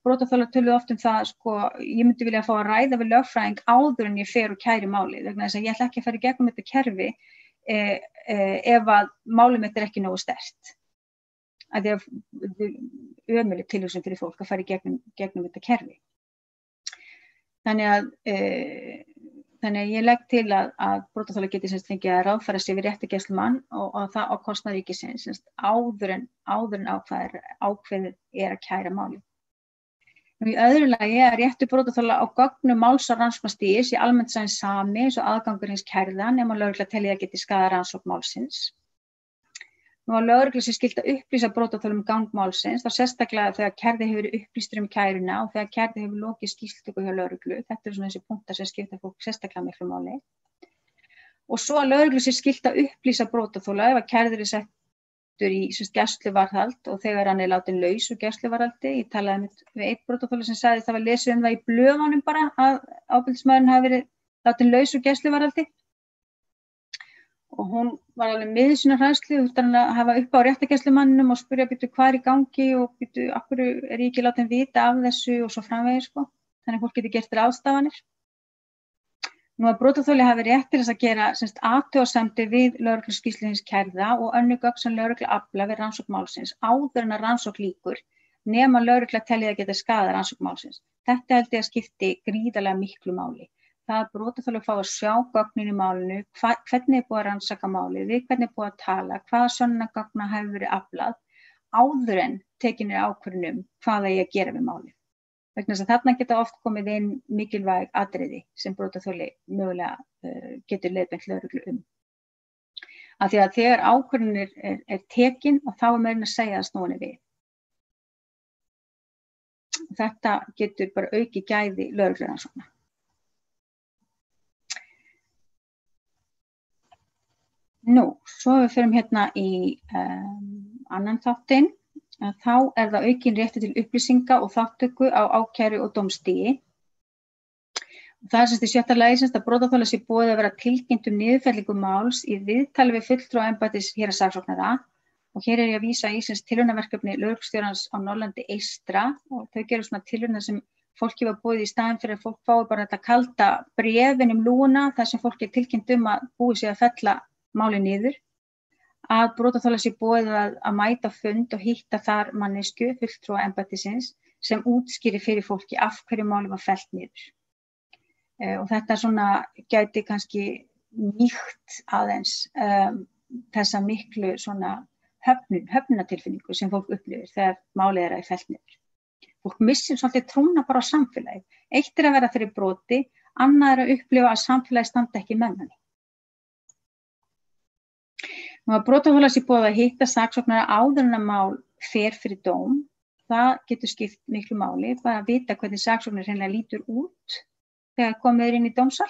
Brotaþolar töluðu oft það, ég myndi vilja fá að ræða við lögfræðing áður en ég fer og kæri málið, vegna þess að ég ætla ekki að fara í gegnum þetta kerfi ef að málið mitt er ekki nógu sterkt. Að því að ömurleg tilhugsun fyrir fólk að fara í gegnum þetta kerfi. Þannig Þannig að ég legg til að brotaþoli geti fengið að ráðfæra sig við réttargæslumann og það á kostnað ríkisins áður en ákveðið að kæra málið. Í öðru lagi að réttur brotaþola á gögnum máls á rannsóknarstigi sé almennt sami eins og aðgangur hins kærða nema lögregla telji að geti skaðað rannsókn málsins. Nú að lögreglu sé skylt að upplýsa brotaþolum gang málsins, þá sérstaklega þegar kærði hefur verið upplýstur kæruna og þegar kærði hefur lokið skýrslutöku hjá lögreglu. Þetta svona þessi punktar sem skipta fólk sérstaklega miklu máli. Og svo að lögreglu sé skylt að upplýsa brotaþola ef að kærður settur í gæsluvarðhald og þegar hann látinn laus úr gæsluvarðhaldi. Ég talaði við einn brotaþola sem sagði það var lesið það í blöðunum bara að ábyrgðismaðurinn hafi verið látinn laus úr gæsluvarðhaldi. Og hún var alveg með sína hræðslu utan að hafa upp á réttargæslumanninum og spyrja býtu hvað í gangi og býtu af hverju ég ekki látin vita af þessu og svo framvegis sko. Þannig að fólk geti gert ráðstafanir. Nú að brotaþoli hafi rétt til þess að gera athugasemdir við lögregluskýrslu hins kærða og önnur gögn sem lögregla afla við rannsókn málsins áður en að rannsókn lýkur nema lögregla telji að geta skaðað rannsókn málsins. Þetta held ég að skipti gríðarlega miklu máli. Það að brotaþoli fá að sjá gögnin í málinu, hvernig búið að rannsaka málið, við hvernig búið að tala, hvaða sönnunargagna hefur verið aflað, áður en tekin ákvörðun hvað eigi að gera við málið. Vegna þess að þarna geta oft komið inn mikilvæg atriði sem brotaþoli mögulega getur leiðbeint lögreglu Af því að þegar ákvörðun tekin og þá meira að segja að snúinni við. Þetta getur bara aukið gæði lögreglurannsókna. Nú, svo við förum hérna í annan þáttinn, þá það aukin réttur til upplýsinga og þátttöku á ákæru og dómstigi. Það í sjötta lagi að brotaþola sé boðið að vera tilkynnt niðurfellingu máls í viðtali við fulltrúa embættis héraðssaksóknara og hér ég að vísa í tilraunaverkefni lögreglustjórans á Norðurlandi eystra og þau gera svona tilraunir sem fólki var boðið í staðinn fyrir að fólk fái bara þetta kalda bréfin lúna þar sem fólki tilkynnt að búið sig að fella máli niður, að brotaþola sé boðið að mæta fund og hitta þar manneskju, fulltrúa embættisins, sem útskýri fyrir fólki af hverju máli var fellt niður. Og þetta svona gæti kannski nýtt aðeins þessa miklu svona höfnunartilfinningu sem fólk upplifir þegar málið að fellt niður. Fólk missir svolítið trúna bara á samfélagið. Eitt að vera fyrir broti, annað að upplifa að samfélagið standa ekki með manni. Nú að brotaþola sé boðið að hitta saksóknara áður en að mál fer fyrir dóm, það getur skipt miklu máli, bara að vita hvernig saksóknari hreinlega lítur út þegar komið inn í dómsal.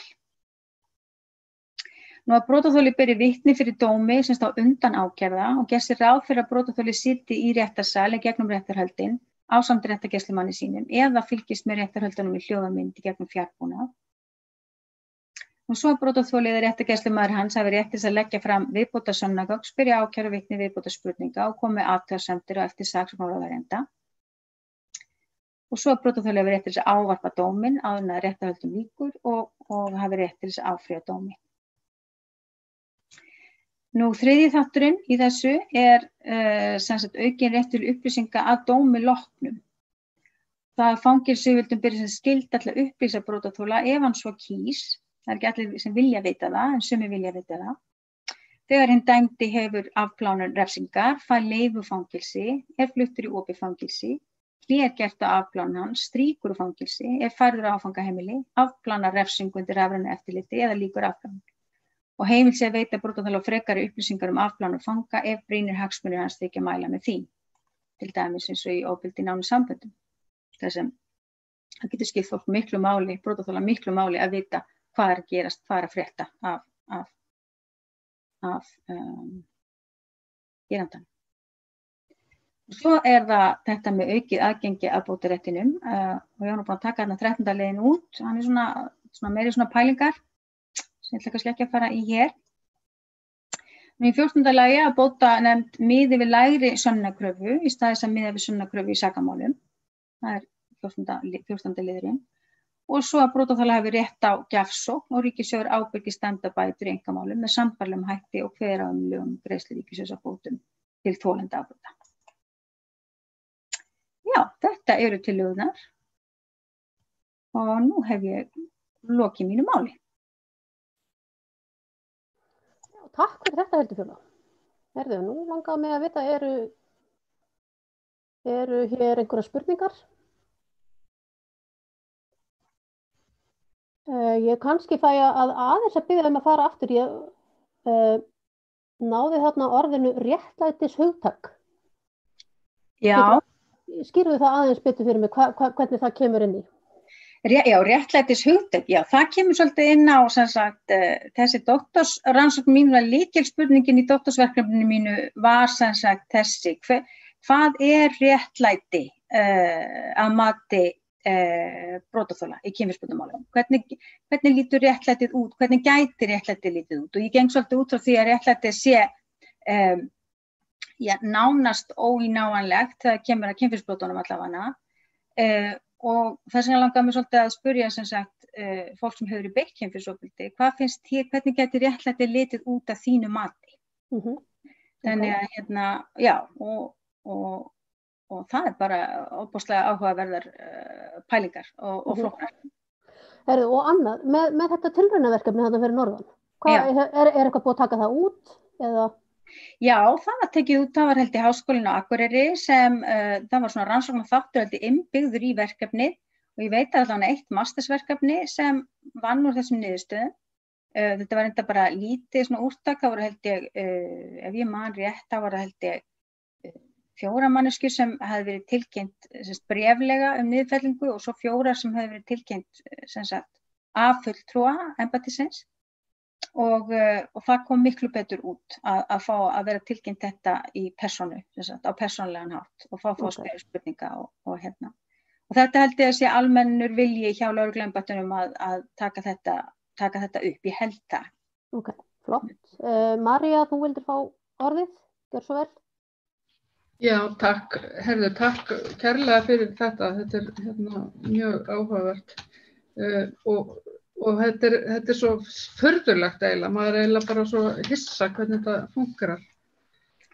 Nú að brotaþoli beri vitni fyrir dómi semst á undan ákærða og gert sér ráð fyrir að brotaþoli sitji í réttarsal í gegnum réttarhöldin ásamt réttargæslumanni sínum eða fylgist með réttarhöldunum í hljóðamynd í gegnum fjárbúnað. Og svo að brotaþoli eða réttargæslumaður hans hafi rétt til að leggja fram viðbótarsönnunargögn, spyrja ákæruvitni viðbótarspurninga og koma með athugasemdir og eftir saksóknaraverjanda. Og svo að brotaþoli hafi rétt til að ávarpa dóminn áður en að réttarhöldum lýkur og hafi rétt til að áfrýja dómi. Nú, þriðji þátturinn í þessu aukin rétt til upplýsinga að dómi loknum. Það fangelsyfirvöldum beri skylt að upplýsa brotaþola ef hann svo kýs. Það ekki allir sem vilja vita það, en sumir vilja vita það. Þegar hinn dæmdi hefur afplánun refsingar, fær leyfi úr fangelsi, fluttur í opið fangelsi, hlé gert á afplánun hans, strýkur úr fangelsi, færður á áfangaheimili, afplánar refsingu undir rafrænu eftirliti eða lýkur afplánun. Og heimilt sé að veita brotaþola frekari upplýsingar afplánun fanga ef brýnir hagsmunir hans þykja mæla með því. Til dæmis eins og í ofbeldi í nánum samböndum. Það getur skipt fólk miklu máli, brotaþola miklu máli að vita hvað að gerast, hvað að frétta af gerandanum. Svo það þetta með aukið aðgengi að bótaréttinum og ég var nú búin að taka þarna 13. leiðin út, hann svona meiri svona pælingar sem ég ætla kannski ekki að fara í hér. Nú í 14. lagi að bótanefnd miði við lægri sönnunarkröfu í stað þess að miða við sönnunarkröfu í sakamálum. Það 14. liðurinn. Og svo að brotaþola hafi rétt á gjafsókn og ríkissjóður ábyrgi standa bætur í einkamálum með sambærilegum hætti og kveður á lögum greiðslu ríkissjóðs af bótum til þolenda afbrota. Já, þetta eru tillögurnar og nú hef ég lokið mínu máli. takk fyrir þetta Hildur. Herðu, nú langaði mig að vita, eru hér einhverjar spurningar? Ég kannski fæ að aðeins að biðja að fara aftur. Ég náði þarna orðinu réttlætishugtak. Já. Skýrðu það aðeins betur fyrir mig, hvernig það kemur inn í? Já, réttlætishugtak, já, það kemur svolítið inn á, sem sagt, þessi doktorsrannsókn mín, lykilspurningin í doktorsverkefninu mínu var sem sagt þessi, hvað réttlæti að mati brotaþola í kynferðisbrotamálum? Hvernig lítur réttlætið út? Hvernig gæti réttlætið lítið út? Og ég geng svolítið út frá því að réttlætið sé nánast óínáanlegt þegar kemur að kynferðisbrotunum allavega. Og þess vegna langaði mig svolítið að spyrja sem sagt fólk sem hefur verið beitt kynferðisofbeldi, hvað finnst þér, hvernig gæti réttlætið litið út af þínu mati? Þannig að já, og það bara ofboðslega áhugaverðar pælingar og flóknar. Og annað, með þetta tilraunaverkefni þarna fyrir norðan, eitthvað búið að taka það út eða? Já, það var tekið út, það var held í Háskólinn á Akureyri sem, það var svona rannsóknar þáttur held í innbyggður í verkefnið og ég veit allavega eitt mastersverkefni sem vann úr þessum niðurstöðum. Þetta var enda bara lítið svona úrtak, það voru held ég, ef ég man rétt, það voru held ég 4 manneskjur sem hefði verið tilkynnt bréflega niðurfellingu og svo 4 sem hefði verið tilkynnt sem sagt af fulltrúa embættisins. Og það kom miklu betur út að fá að vera tilkynnt þetta í persónu, á persónulegan hátt og fá að spyrja spurninga og hérna. Og þetta held ég að sé almennur vilji hjá lögregluembættunum að taka þetta upp, ég held það. Ok, flott. María, þú vildir fá orðið, gjör svo vel. Já, takk. Herðu, takk kærlega fyrir þetta. Þetta mjög áhugavert og þetta svo furðulegt eiginlega. Maður eiginlega bara svo hissa hvernig þetta fungerar.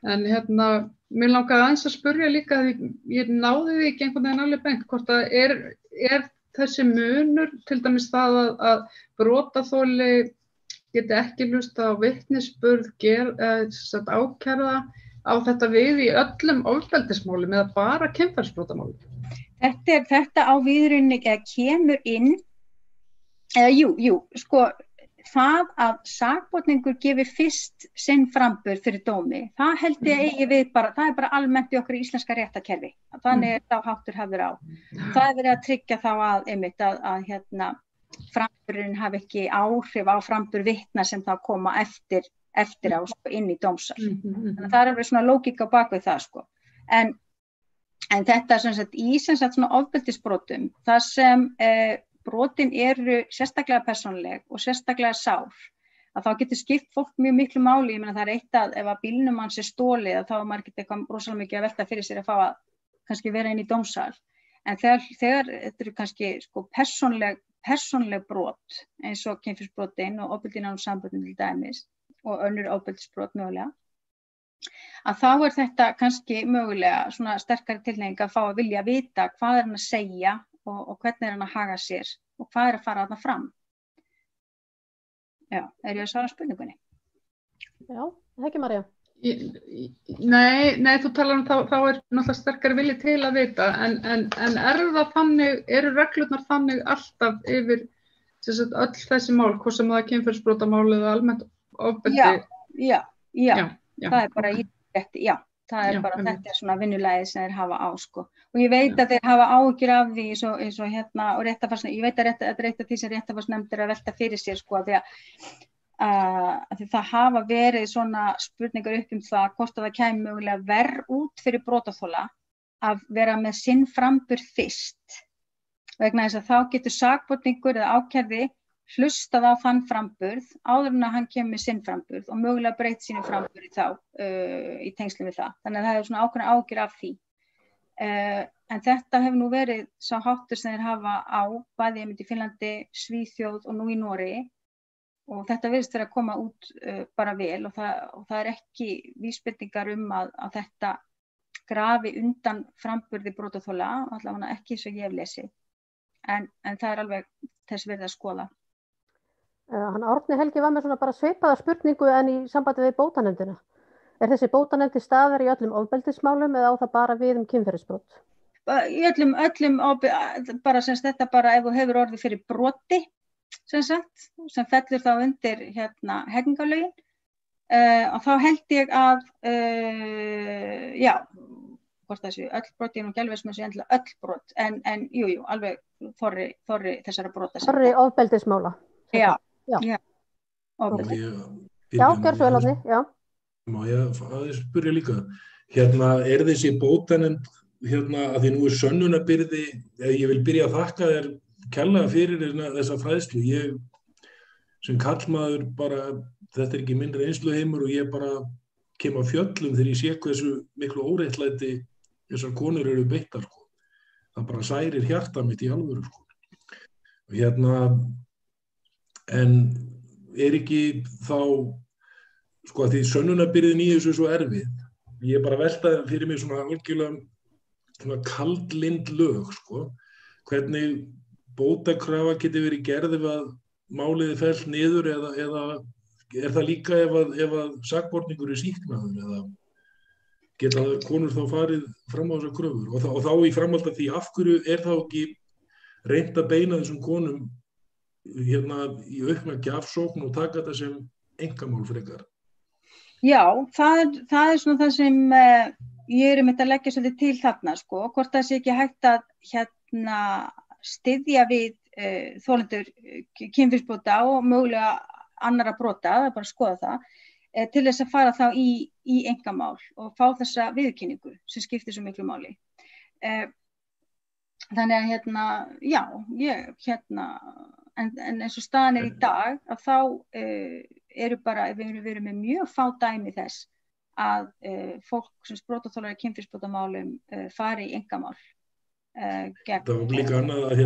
En mér langaði aðeins að spyrja líka því ég náði því ekki einhvern veginn alveg beint hvort að er þessi munur til dæmis það að brotaþoli geti ekki hlusta á vitnisburð ákærða á þetta við í öllum ofbeldismálum eða bara kynferðisbrotamálum? Þetta á viðrunni kemur inn, jú, sko, það að sakborningur gefi fyrst sinn framburð fyrir dómi, það held ég eigi við bara, það bara almennt í okkar íslenska réttarkerfi, þannig þá háttur hafður á. Það verið að tryggja þá að framburðurinn hafi ekki áhrif á framburð vitna sem þá koma eftir á inn í dómsal. Þannig að það alveg svona lógík á bakvið það sko. En þetta í svona ofbeldisbrotum, þar sem brotin eru sérstaklega persónuleg og sérstaklega sár, að þá getur skipt fólk mjög miklu máli. Ég meina það ef að bílnum hans stolið, þá er maður ekki eitthvað rosalega mikið að velta fyrir sér að fá að kannski vera inn í dómsal. En þegar þetta eru kannski sko persónuleg brot, eins og kynferðisbrotin og ofbeldi innan samböndum til dæmis, og önnur ofbeldisbrot mögulega, að þá þetta kannski mögulega svona sterkari tilhneiging að fá að vilja vita hvað hann að segja og hvernig hann að haga sér og hvað að fara þarna fram. Já, ég að svara spurningunni? Já, það ekki María. Nei, þú talar þá náttúrulega sterkari vilji til að vita, en það þannig, eru reglurnar þannig alltaf yfir öll þessi mál, hvort sem það kynferðisbrotamál eða almennt ofbeldi? Já, það bara í rétti, já. Það bara, þetta svona vinnulagið sem þeir hafa á, sko. Og ég veit að þeir hafa áhyggjur af því eins og og réttarfarsnefnd, ég veit að þetta er eitt af því sem réttarfarsnefnd að velta fyrir sér, sko, því að það hafa verið svona spurningar upp það hvort að það kæmi mögulega verr út fyrir brotaþola að vera með sinn framburð fyrst. Vegna þess að þá getur sakborningur eða ákærði hlustað á þann framburð áður en að hann kemur með sinn framburð og mögulega breytt sínu framburði þá í tengslum við það. Þannig að það svona ákveðnar áhyggjur af því. En þetta hefur nú verið sá háttur sem þeir hafa á bæði í Finnlandi, Svíþjóð og nú í Noregi. Og þetta virðist vera að koma út bara vel og það er ekki vísbendingar að þetta grafi undan framburði brotaþola, allavega ekki eins og ég hef lesið. En það er alveg þess verið að skoða. Hann Árni Helgi var með svona bara svipaða spurningu en í sambandi við bótanefndina. Þessi bótanefnd til staðar í öllum ofbeldismálum eða á það bara við kynferðisbrot? Í öllum bara sem þetta bara ef þú hefur orðið fyrir broti sem fellur þá undir hegningarlögin og þá held ég að já, hvort þessu öll brot ég nú ekki alveg sem þessu endilega öll brot en jú, alveg þorri þessara brota. Þorri ofbeldismála. Já. Ofbeldi. Já, gjör svo vel Árni, já. Má ég aðeins spyrja líka, þessi bótanefnd, að því nú sönnunarbyrði, ég vil byrja að þakka þér kærlega fyrir þessa fræðslu, ég sem karlmaður bara, þetta ekki minn reynsluheimur og ég bara kem á fjöllum þegar ég sé hversu miklu óréttlæti þessar konur eru beittar, sko. Það bara særir hjarta mitt í alvöru, sko. Og en ekki þá sko að því sönnunarbyrðin í þessu svo erfið. Ég bara veltaði fyrir mig svona algjörlega svona kaldlynd lög, sko. Hvernig bótakrafa geti verið gerð ef að málið fellt niður eða það líka ef að sakborningur sýknaður eða geta konur þá farið fram á þessar kröfur og þá í framhaldi af því af hverju þá ekki reynt að beina þessum konum í aukna gjafsókn og taka þetta sem einkamál frekar. Já, það svona það sem ég að leggja svolítið til þarna, sko, hvort það sé ekki hægt að styðja við þolendur kynferðisbrota og mögulega annarra brota, það bara að skoða það, til þess að fara þá í einkamál og fá þessa viðurkenningu sem skiptir svo miklu máli. Þannig að já, en eins og staðan í dag að þá við erum með mjög fá dæmi þess að fólk sem brotaþolar í kynferðisbrotamálum fari í einkamál gegn. Það var líka annað að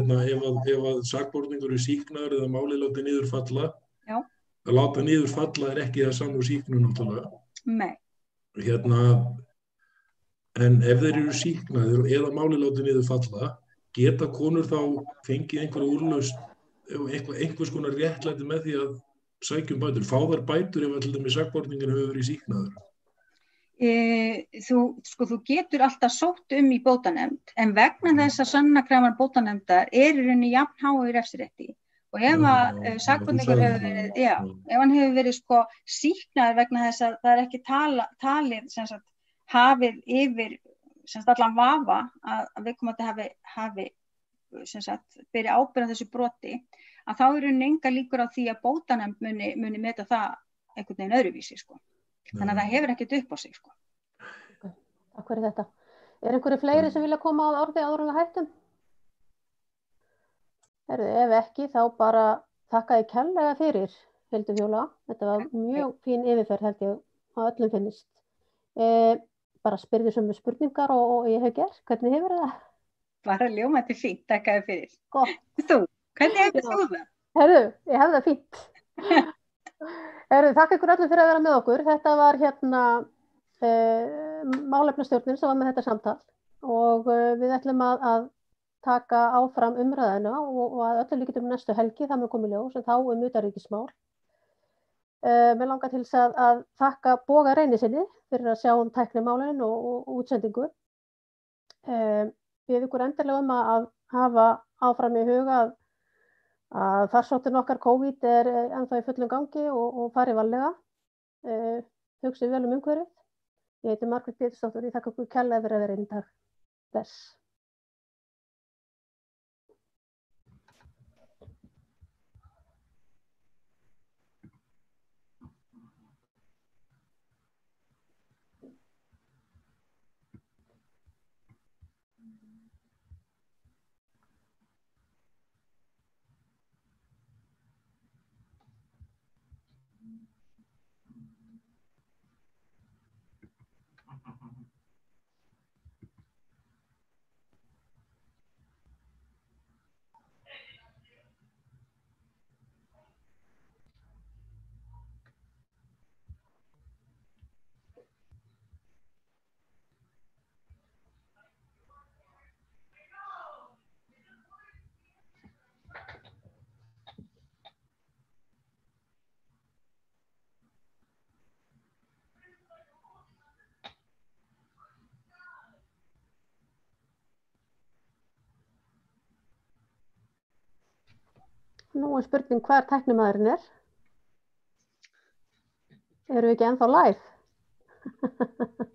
ef að sakborningur sýknaður eða málið látið niður falla, að láta niður falla ekki það saman úr sýknun náttúrulega. Nei. En ef þeir eru sýknaður eða málið látið niður falla, geta konur þá fengið einhverja úrlausn, einhvers konar réttlæti með því að sækjum bætur, fá þær bætur ef til dæmis sakborningin hefur verið sýknaður? Þú getur alltaf sótt í bótanefnd, en vegna þess að sannankrafan bótanefndar í rauninni jafn há í refsirétti og ef að sakborningur ef hann hefur verið sýknaður vegna þess að það ekki talið hafið yfir allan vafa að viðkomandi hafi beri ábyrgð á þessu broti, að þá eru engar líkur á því að bótanefnd muni meta það einhvern veginn öðruvísi, sko. Þannig að það hefur ekkert upp á sig, sko. Takk fyrir þetta. Einhverju fleiri sem vilja koma á orði áður en við hættum? Ef ekki, þá bara þakka ég kærlega fyrir, Hildur Fjóla. Þetta var mjög fín yfirferð, held ég, að öllum finnist. Bara spyrðu sömu spurningar og ég hef gert. Hvernig hefur það? Bara ljómandi fínt, takk að þér fyrir. Gott. Þú, hvernig hefur þú það? Ég hef það fínt. Þakka ykkur öllum fyrir að vera með okkur. Þetta var málefnastjórnin sem var með þetta samtal og við ætlum að taka áfram umræðina og að öllu líkindum næstu helgi, það mun komið ljós, en þá utanríkismál. Mér langar til þess að þakka Boga Reynisyni fyrir að sjá tæknimálin og útsendingu. Við ykkur endilega að hafa áfram í huga að farsóttin okkar COVID ennþá í fullum gangi og fari varlega. Hugsið vel umhverfið. Ég heiti Margrét Pétursdóttir, ég þakka ykkur kærlega fyrir að vera í dag. Bless. Nú spurning hver tæknimaðurinn er. Erum við ekki ennþá live?